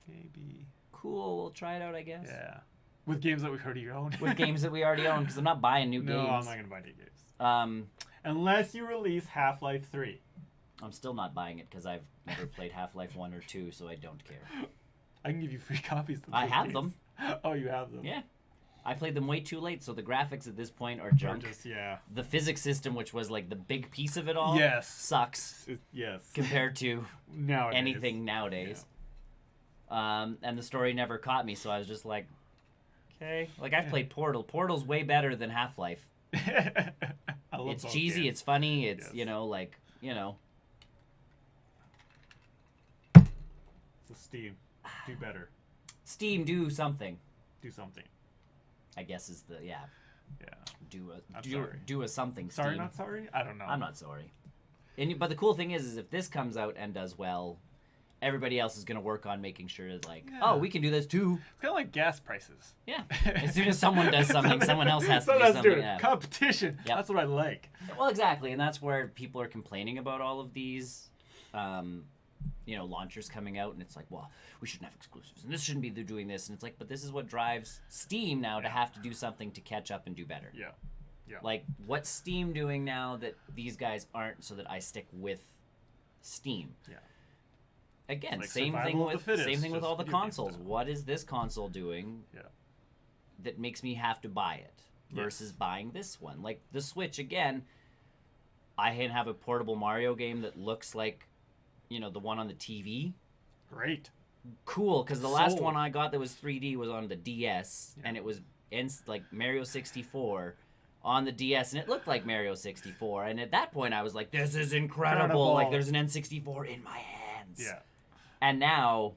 Maybe. Cool, we'll try it out, I guess. Yeah. With games that we already own. With games that we already own, because I'm not buying new games. No, I'm not going to buy new games. Unless you release Half-Life 3. I'm still not buying it, because I've never played Half-Life 1 or 2, so I don't care. I can give you free copies of those I have games. them. Oh, you have them? Yeah. I played them way too late, so the graphics at this point are junk. The physics system, which was like the big piece of it all, sucks. Compared to anything nowadays. Yeah. And the story never caught me, so I was just like, okay. Like I've played Portal. Portal's way better than Half-Life. It's cheesy. Games. It's funny. It's So Steam, do better. Steam, do something. Do something. I guess is the sorry. do a something. Sorry, Steam. not sorry. I don't know. I'm not sorry. But the cool thing is if this comes out and does well, everybody else is going to work on making sure that oh, we can do this too. It's kind of like gas prices. Yeah. As soon as someone does something, someone else has to do something. Yeah. Competition. Yep. That's what I like. Well, exactly, and that's where people are complaining about all of these. Launchers coming out, and it's like, well, we shouldn't have exclusives, and this shouldn't be doing this, and it's like, but this is what drives Steam now to have to do something to catch up and do better. Yeah. Like, what's Steam doing now that these guys aren't, so that I stick with Steam? Yeah. Again, like same thing with all the consoles. What is this console doing? Yeah. That makes me have to buy it versus buying this one? Like the Switch again. I have a portable Mario game that looks like, the one on the TV. Great. Cool, because the last one I got that was 3D was on the DS, and it was like Mario 64 on the DS, and it looked like Mario 64. And at that point, I was like, "This is incredible! Like, there's an N64 in my hands." Yeah. And now,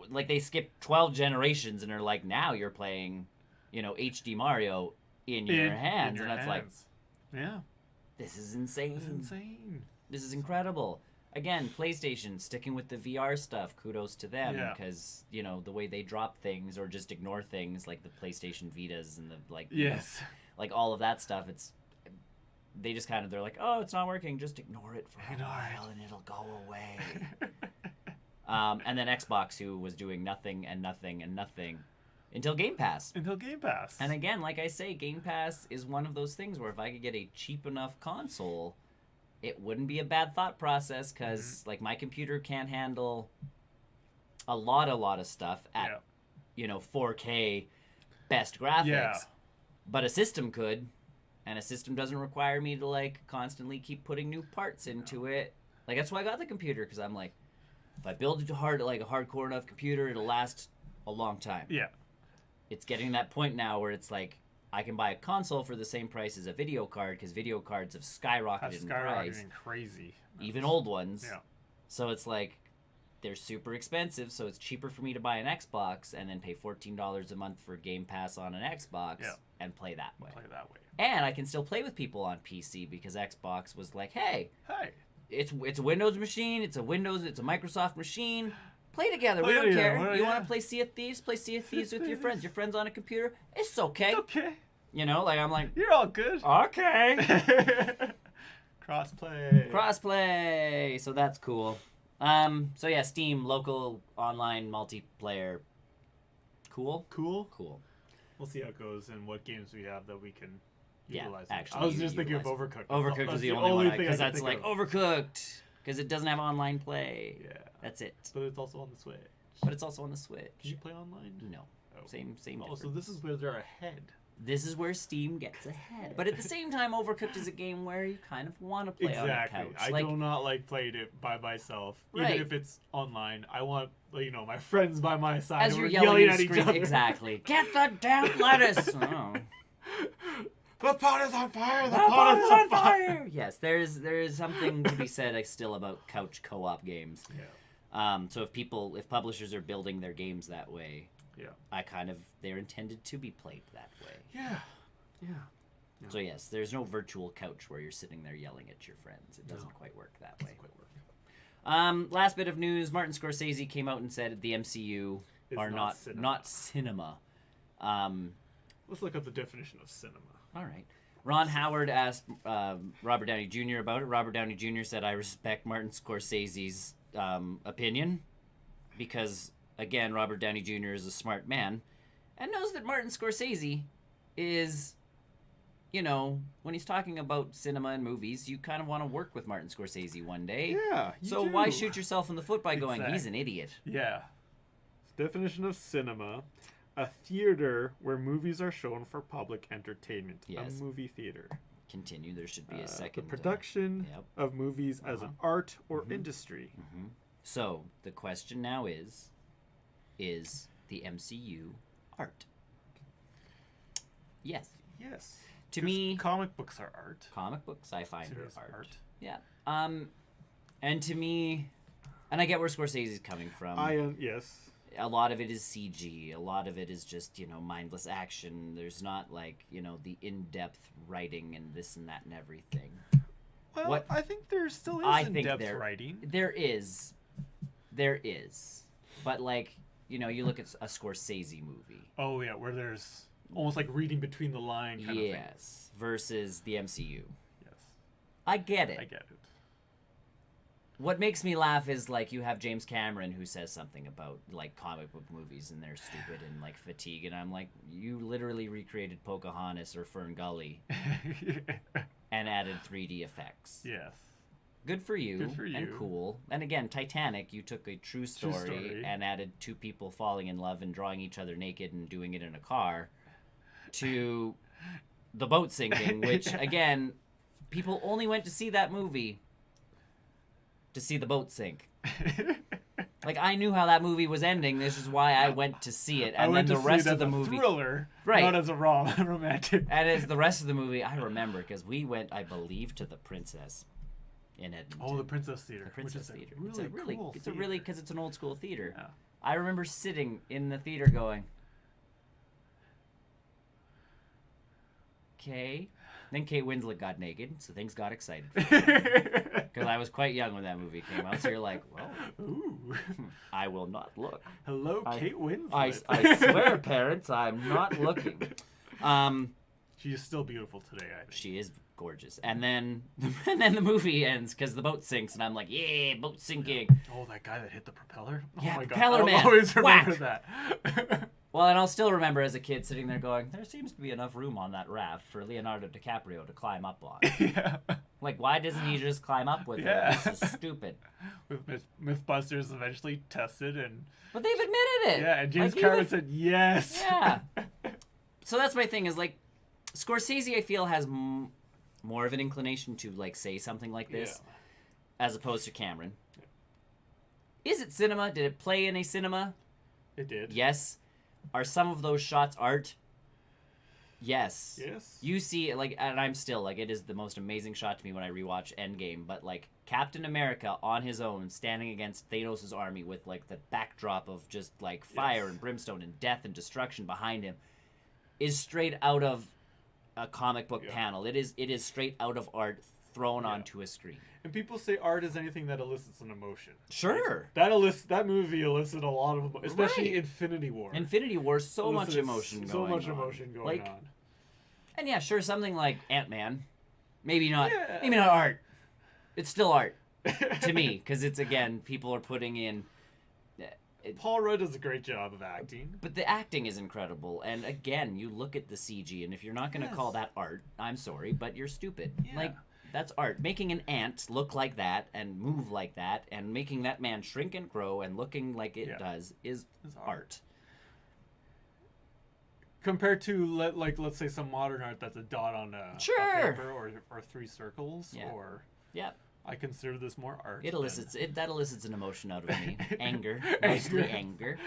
like, they skipped 12 generations, and are like, now you're playing, HD Mario in your hands, and that's like, yeah, this is insane. It's insane. This is incredible. Again, PlayStation sticking with the VR stuff. Kudos to them, because the way they drop things or just ignore things, like the PlayStation Vitas and the yes. Like all of that stuff, they just they're like, oh, it's not working, just ignore it for a while and it'll go away. And then Xbox, who was doing nothing and nothing and nothing until Game Pass. And again, like I say, Game Pass is one of those things where if I could get a cheap enough console, it wouldn't be a bad thought process, because like my computer can't handle a lot of stuff at 4K best graphics. Yeah. But a system could, and a system doesn't require me to like constantly keep putting new parts into it. Like that's why I got the computer, because I'm like, if I build it like a hardcore enough computer, it'll last a long time. Yeah. It's getting to that point now where it's like I can buy a console for the same price as a video card, because video cards have skyrocketed in price. Crazy. Even old ones. Yeah. So it's like they're super expensive, so it's cheaper for me to buy an Xbox and then pay $14 a month for Game Pass on an Xbox and play that way. And I can still play with people on PC, because Xbox was like, hey, it's a Windows machine, it's a Microsoft machine. Play together. We don't care. You want to play Sea of Thieves? Play Sea of Thieves with your friends. Your friend's on a computer. It's okay. It's okay. I'm like, you're all good. Okay. Crossplay. So that's cool. So yeah, Steam local online multiplayer. Cool. We'll see how it goes and what games we have that we can utilize. Actually, I was just thinking of Overcooked. Overcooked was the only one, because that's like Overcooked, because it doesn't have online play. Yeah. That's it. But it's also on the Switch. Can you play online? No. Oh. Same. Oh, so this is where they're ahead. This is where Steam gets ahead. But at the same time, Overcooked is a game where you kind of want to play on a couch. I do not like playing it by myself. Even if it's online, I want my friends by my side. As you're yelling at each other. Exactly. Get the damn lettuce! Oh. The pot is on fire! The pot is on fire! Yes, there is something to be said still about couch co-op games. Yeah. So if publishers are building their games that way, they're intended to be played that way. Yeah. So yes, there's no virtual couch where you're sitting there yelling at your friends. It doesn't quite work that way. Last bit of news: Martin Scorsese came out and said the MCU are not cinema. Let's look up the definition of cinema. All right. Ron Howard asked Robert Downey Jr. about it. Robert Downey Jr. said, "I respect Martin Scorsese's opinion, because again, Robert Downey Jr. is a smart man and knows that Martin Scorsese is, when he's talking about cinema and movies, you kind of want to work with Martin Scorsese one day. Yeah. So why shoot yourself in the foot by going, he's an idiot?" Yeah. Definition of cinema: a theater where movies are shown for public entertainment. Yes. A movie theater. Continue. There should be a second. The production of movies as an art or industry. Mm-hmm. So the question now is the MCU art? Yes. To me, comic books are art. Comic books, I find, are art. Yeah. And to me, and I get where Scorsese's coming from. Yes. A lot of it is CG. A lot of it is just, mindless action. There's not, the in-depth writing and this and that and everything. Well, I think there still is in-depth writing. There is. But, you look at a Scorsese movie. Oh, yeah, where there's almost like reading between the line kind of thing. Yes, versus the MCU. Yes. I get it. I get it. What makes me laugh is you have James Cameron who says something about comic book movies and they're stupid and fatigue, and I'm like, you literally recreated Pocahontas or Fern Gully and added 3D effects. Yes. Good for you. And cool. And again, Titanic, you took a true story and added two people falling in love and drawing each other naked and doing it in a car to the boat sinking, which again, people only went to see that movie to see the boat sink. Like, I knew how that movie was ending. This is why I went to see it. And then the rest of the movie, thriller, right? Not as a romantic. And as the rest of the movie, I remember because we went, I believe, to the Princess in Edmonton. Oh, the Princess Theater. The Princess Theater. Really cool It's a really because it's an old school theater. Yeah. I remember sitting in the theater going, okay. Then Kate Winslet got naked, so things got excited. Because I was quite young when that movie came out, so you're like, well, ooh, I will not look. Hello, Kate Winslet. I swear, parents, I'm not looking. She is still beautiful today, I think. She is gorgeous. And then the movie ends because the boat sinks, and I'm like, yeah, boat sinking. Oh, that guy that hit the propeller? Yeah, oh my propeller God. man. I'll always remember Whack. that. Well, and I'll still remember as a kid sitting there going, there seems to be enough room on that raft for Leonardo DiCaprio to climb up on. Yeah. Like, why doesn't he just climb up with Yeah. it? This is stupid. With Mythbusters eventually tested and... But they've admitted it. Yeah, and James Like, Cameron even- said yes. Yeah. So that's my thing is, like, Scorsese, I feel, has more of an inclination to, like, say something like this as opposed to Cameron. Is it cinema? Did it play in a cinema? It did. Yes. Are some of those shots art? Yes. Yes. You see, like, and I'm still, like, it is the most amazing shot to me when I rewatch Endgame, but, like, Captain America on his own, standing against Thanos' army with, like, the backdrop of just, like, fire and brimstone and death and destruction behind him, is straight out of a comic book panel. It is straight out of art thrown onto a screen. And people say art is anything that elicits an emotion. Sure. Right? That movie elicited a lot of, especially Right. Infinity War. Infinity War, so much Elicited emotion going So much on. emotion going Like, on. and yeah, sure, something like Ant-Man, maybe not Yeah. art. It's still art to me because it's, again, people are putting in. Paul Rudd does a great job of acting. But the acting is incredible, and again, you look at the CG, and if you're not going to call that art, I'm sorry, but you're stupid. Yeah. Like, that's art. Making an ant look like that and move like that, and making that man shrink and grow and looking like it does is art. Compared to let's say some modern art that's a dot on a paper or three circles or I consider this more art. That elicits an emotion out of me. Anger, mostly anger.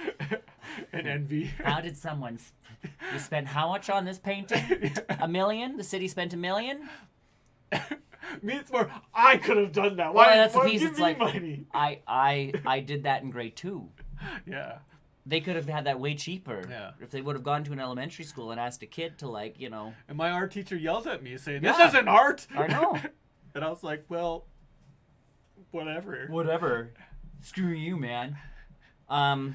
And envy. How did someone? You spent how much on this painting? $1 million. The city spent $1 million. Me, it's more. I could have done that. Well, Why? that's the Why piece. give It's me like money? I did that in grade 2. Yeah. They could have had that way cheaper. Yeah. If they would have gone to an elementary school and asked a kid to, like, you know. And my art teacher yells at me saying, "This Yeah. isn't art." I know. And I was like, "Well, whatever." Whatever. Screw you, man. Anyways.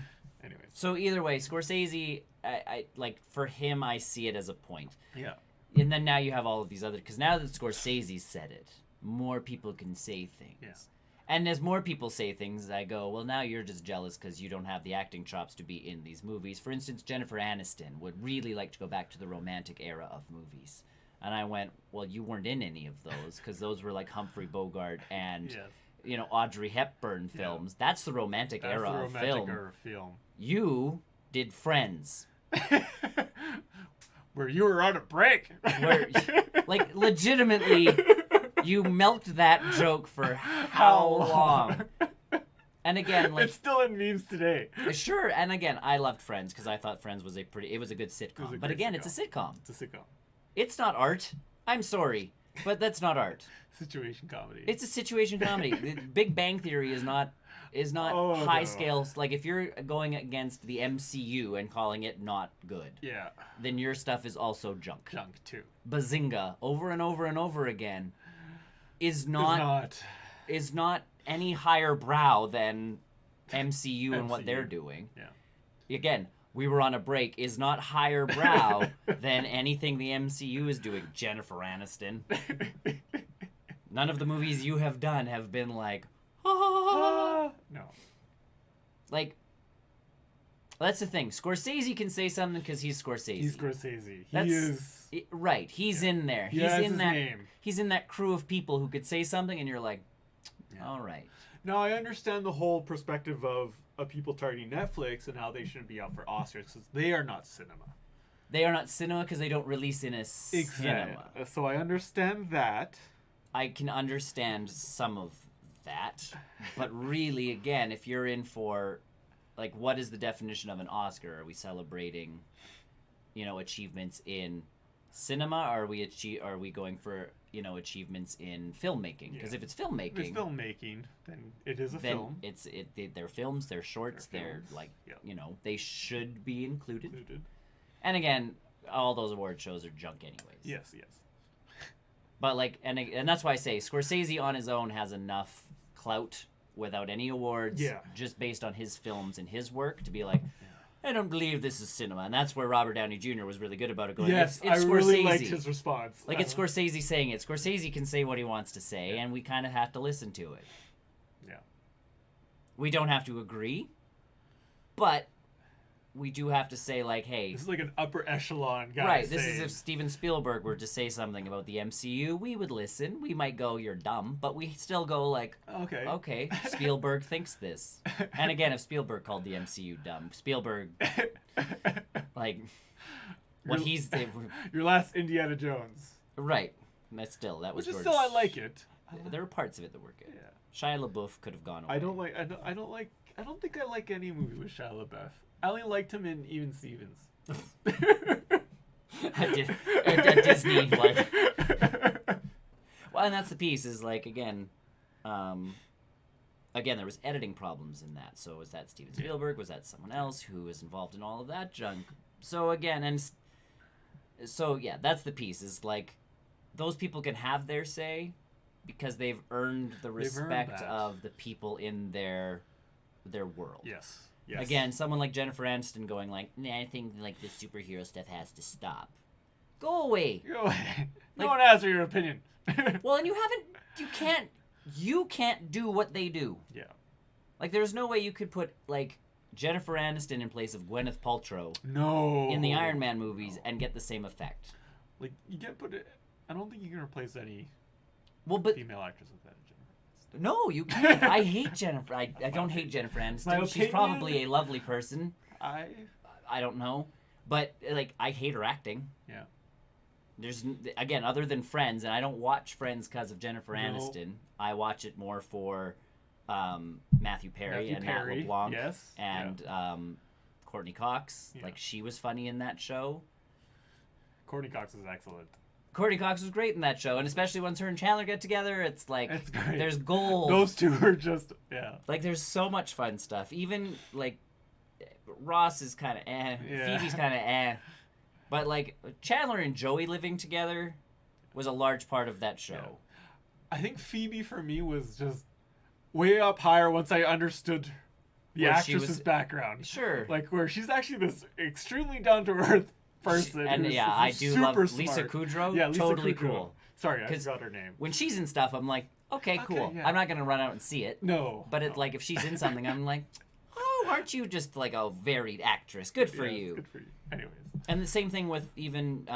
So either way, Scorsese, I like, for him, I see it as a point. Yeah. And then now you have all of these other, because now that Scorsese said it, more people can say things. Yeah. And as more people say things, I go, well, now you're just jealous because you don't have the acting chops to be in these movies. For instance, Jennifer Aniston would really like to go back to the romantic era of movies. And I went, well, you weren't in any of those because those were like Humphrey Bogart and, you know, Audrey Hepburn films. That's the romantic era of film. You did Friends. Where you were on a break. Where, like, legitimately, you milked that joke for how long? And again, like, it's still in memes today. Sure, and again, I loved Friends because I thought Friends was it was a good sitcom. But again, it's a sitcom. It's a sitcom. It's not art. I'm sorry, but that's not art. Situation comedy. It's a situation comedy. The Big Bang Theory is not high scale. Like, if you're going against the MCU and calling it not good, then your stuff is also junk. Junk too. Bazinga, over and over and over again, is not any higher brow than MCU and what they're doing. Yeah. Again, we were on a break. Is not higher brow than anything the MCU is doing. Jennifer Aniston. None of the movies you have done have been like, No. Like, that's the thing. Scorsese can say something because he's Scorsese. He's Scorsese. Right. He's in there. He has his name. He's in that crew of people who could say something, and you're like, all right. Now, I understand the whole perspective of people targeting Netflix and how they shouldn't be out for Oscars because they are not cinema. They are not cinema because they don't release in a cinema. So I understand that. I can understand some of that. But really, again, if you're in for, like, what is the definition of an Oscar? Are we celebrating, achievements in cinema? Or are we going for, achievements in filmmaking? Because if it's filmmaking, then it is a film. They're films, they're shorts, they're like, Yep. they should be included. And again, all those award shows are junk anyways. Yes. But like, and that's why I say Scorsese on his own has enough clout without any awards, just based on his films and his work to be like, I don't believe this is cinema. And that's where Robert Downey Jr. was really good about it. Going, yes, it's Scorsese. I really liked his response. Like, it's Scorsese saying it. Scorsese can say what he wants to say, and we kind of have to listen to it. Yeah. We don't have to agree, but we do have to say, like, hey... This is like an upper echelon guy. Right, this is if Steven Spielberg were to say something about the MCU, we would listen. We might go, you're dumb, but we still go, like, okay, Spielberg thinks this. And again, if Spielberg called the MCU dumb, Spielberg, like, what he's... Your last Indiana Jones. Right. That was Which is still, I like it. There were parts of it that were good. Yeah. Shia LaBeouf could have gone away. I don't think I like any movie with Shia LaBeouf. I only liked him in Even Stevens. At Disney, like. Well, and that's the piece. Is like again, there was editing problems in that. So was that Steven Spielberg? Was that someone else who was involved in all of that junk? So again, that's the piece. Is like, those people can have their say because they've earned the respect of the people in their world. Yes. Again, someone like Jennifer Aniston going like, I think like the superhero stuff has to stop. Go away. No one asked for your opinion. Well, and you can't do what they do. Yeah. Like, there's no way you could put like Jennifer Aniston in place of Gwyneth Paltrow. No. In the Iron Man movies and get the same effect. Like, you can't put it. I don't think you can replace any female actress with that. No, you can't. I hate Jennifer. I don't hate Jennifer Aniston. She's probably a lovely person. I don't know. But, like, I hate her acting. Yeah. There's, again, other than Friends, and I don't watch Friends because of Jennifer Aniston. I watch it more for Matthew Perry and Matt LeBlanc. Yes. And Courtney Cox. Yeah. Like, she was funny in that show. Courtney Cox is excellent. Courtney Cox was great in that show, and especially once her and Chandler get together, it's like, there's gold. Those two are just, Like, there's so much fun stuff. Even, like, Ross is kind of Phoebe's kind of But, like, Chandler and Joey living together was a large part of that show. Yeah. I think Phoebe, for me, was just way up higher once I understood the actress's background. Sure. Like, where she's actually this extremely down-to-earth person. I do love smart. Lisa Kudrow. Yeah, Lisa totally Kudrow. cool. Sorry, I forgot her name. When she's in stuff, I'm like, okay, cool. Yeah. I'm not gonna run out and see it. No. But like, if she's in something, I'm like, oh, aren't you just like a varied actress? Good for you. Good for you. Anyways. And the same thing with even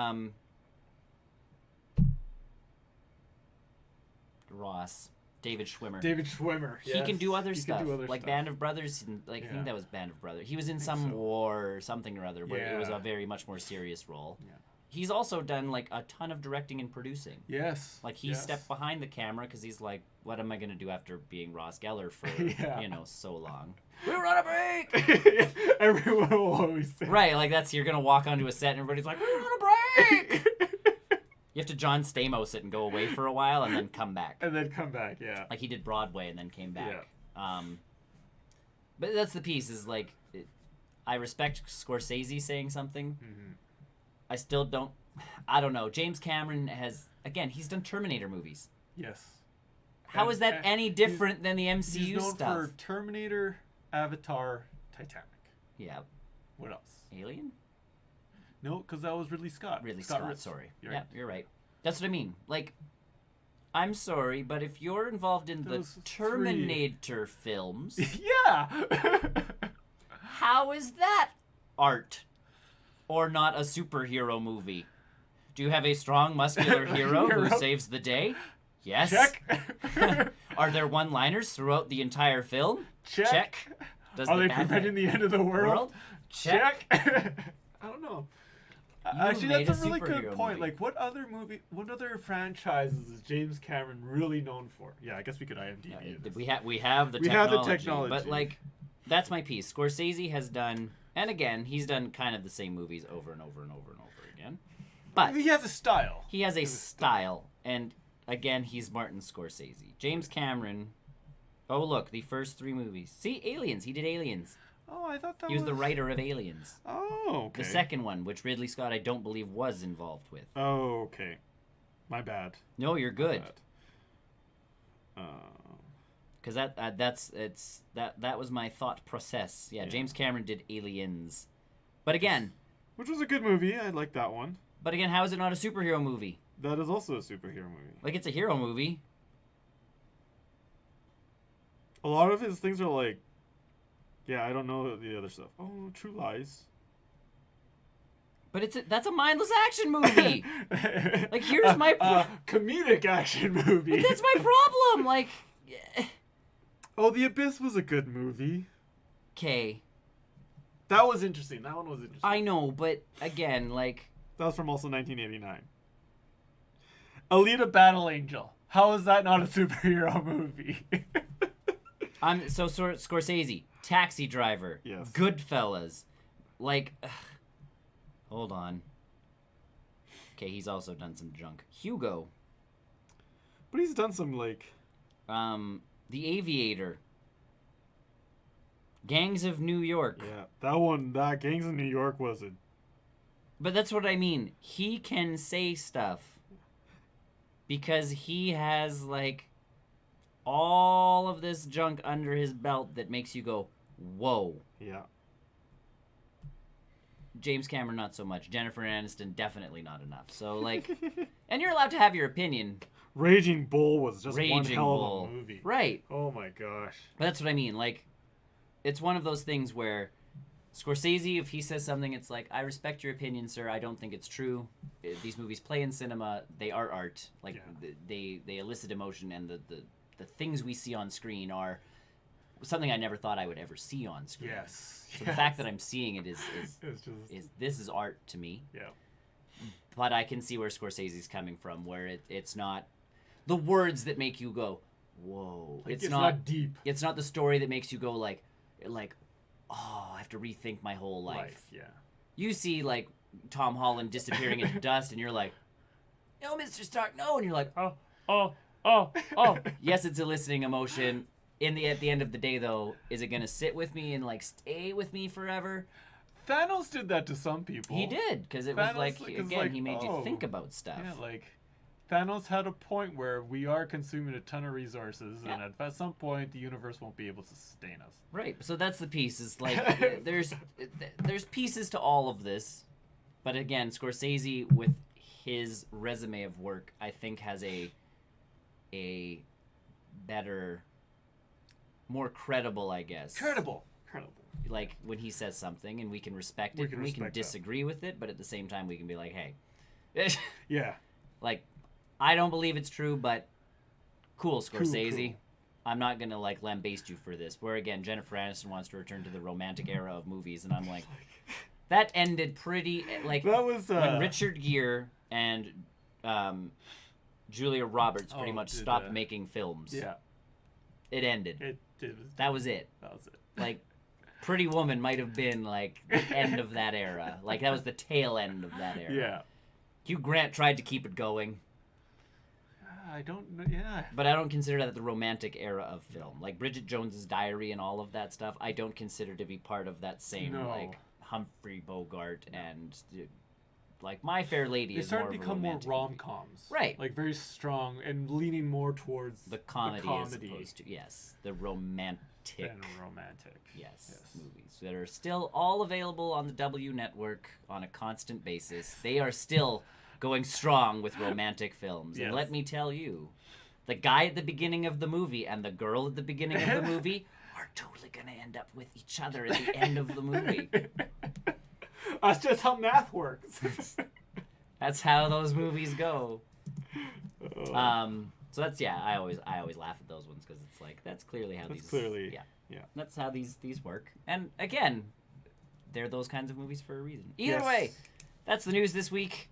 Ross. David Schwimmer. Yes. He can do other stuff. Like Band of Brothers. And, like, I think that was Band of Brothers. He was in some war or something or other where it was a very much more serious role. Yeah. He's also done, like, a ton of directing and producing. Yes. Like, he stepped behind the camera because he's like, what am I going to do after being Ross Geller for, so long? We were on a break! Everyone will always say. Right, like, you're going to walk onto a set and everybody's like, we were on a break! You have to John Stamos it and go away for a while and then come back. Yeah. Like, he did Broadway and then came back. Yeah. But that's the piece, is, like, I respect Scorsese saying something. Mm-hmm. I still don't... I don't know. James Cameron has... Again, he's done Terminator movies. Yes. How is that any different than the MCU he's known stuff? for Terminator, Avatar, Titanic. Yeah. What else? Alien? No, because that was Ridley Scott. Sorry. You're right. You're right. That's what I mean. Like, I'm sorry, but if you're involved in the Terminator films... Yeah! How is that art? Or not a superhero movie? Do you have a strong, muscular hero who saves the day? Yes. Check. Are there one-liners throughout the entire film? Check. Does Are they preventing the end of the world? Check. I don't know. Actually, made that's a a really good superhero point. movie. Like, what other franchises is James Cameron really known for? Yeah, I guess we could IMDb this. We have the We have technology, the technology. but like that's my piece. Scorsese has done, and again, he's done kind of the same movies over and over and over and over again. But He has a style. he has a style, and again, he's Martin Scorsese. James Cameron. Oh look, the first 3 movies. See, Aliens. He did Aliens. Oh, I thought that He was the writer of Aliens. Oh, okay. The second one, which Ridley Scott I don't believe was involved with. Oh, okay. My bad. No, you're good. My bad. Because that was my thought process. Yeah, James Cameron did Aliens, but again, Which was a good movie. I like that one. how is it not a superhero movie? That is also a superhero movie. Like, it's a hero movie. A lot of his things are like, yeah, I don't know the other stuff. Oh, True Lies. But that's a mindless action movie. Like, here's my comedic action movie. But that's my problem. Like, Oh, The Abyss was a good movie. okay, That was interesting. That one was interesting. I know, but again, like, That was from also 1989. Alita Battle Angel. How is that not a superhero movie? Scorsese, Taxi Driver, Yes. Goodfellas, like, hold on. Okay, he's also done some junk. Hugo, But he's done some, like... The Aviator, Gangs of New York. Yeah, that Gangs of New York was a... But that's what I mean. He can say stuff because he has, like, all of this junk under his belt that makes you go, whoa. Yeah. James Cameron, not so much. Jennifer Aniston, definitely not enough. So, like, and you're allowed to have your opinion. Raging Bull was just one Raging hell Bull. of a movie. Right. Oh my gosh. But that's what I mean. Like, it's one of those things where Scorsese, if he says something, it's like, I respect your opinion, sir. I don't think it's true. These movies play in cinema. They are art. Like, they elicit emotion, and the things we see on screen are something I never thought I would ever see on screen. Yes. So the fact that I'm seeing it is this is art to me. Yeah. But I can see where Scorsese's coming from, where it's not the words that make you go, whoa. Like, it's not deep. It's not the story that makes you go like, oh, I have to rethink my whole life. Yeah. You see, like, Tom Holland disappearing into dust, and you're like, no, Mr. Stark, no. And you're like, oh. Yes, it's eliciting emotion. At the end of the day, though, is it going to sit with me and, like, stay with me forever? Thanos did that to some people. He did, because it was like, again, he made you think about stuff. Yeah, like, Thanos had a point where we are consuming a ton of resources, and at some point, the universe won't be able to sustain us. Right, so that's the piece. Is like, there's pieces to all of this, but again, Scorsese, with his resume of work, I think has a better, more credible, I guess. Credible. Like, when he says something, and we can respect it, we can disagree with it, but at the same time, we can be like, hey. Yeah. Like, I don't believe it's true, but cool, Scorsese. Cool. I'm not going to, like, lambaste you for this. Where, again, Jennifer Aniston wants to return to the romantic era of movies, and I'm like, that ended pretty, like, that was, when Richard Gere and Julia Roberts pretty much stopped making films. Yeah. It ended. That was it. That was it. Like, Pretty Woman might have been, like, the end of that era. Like, that was the tail end of that era. Yeah. Hugh Grant tried to keep it going. I don't know. Yeah. But I don't consider that the romantic era of film. Like, Bridget Jones's Diary and all of that stuff, I don't consider to be part of that same, like, Humphrey Bogart and, like, My Fair Lady is more of a romantic. They started to become more rom-coms. Right. Like, very strong and leaning more towards the comedy as opposed to, yes, the romantic. Yes, movies that are still all available on the W Network on a constant basis. They are still going strong with romantic films. Yes. And let me tell you, the guy at the beginning of the movie and the girl at the beginning of the movie are totally going to end up with each other at the end of the movie. That's just how math works. That's how those movies go. So that's, I always laugh at those ones because it's like, that's clearly how that's how these work. And again, they're those kinds of movies for a reason. Either way, That's the news this week.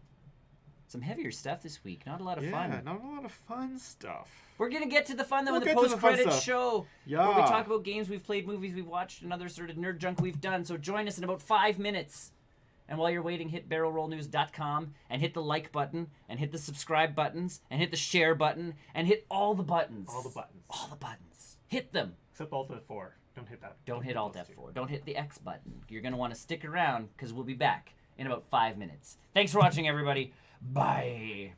Some heavier stuff this week. Not a lot of fun. Yeah, not a lot of fun stuff. We're going to get to the fun, though, We'll in the get to the fun post-credit stuff. show. Yeah. Where we talk about games we've played, movies we've watched, and other sort of nerd junk we've done. So join us in about 5 minutes. And while you're waiting, hit barrelrollnews.com and hit the like button and hit the subscribe buttons and hit the share button and hit all the buttons. All the buttons. All the buttons. Hit them. Except Alt F4. Don't hit that. Don't hit Alt those two. F4. Don't hit the X button. You're going to want to stick around because we'll be back in about 5 minutes. Thanks for watching, everybody. Bye.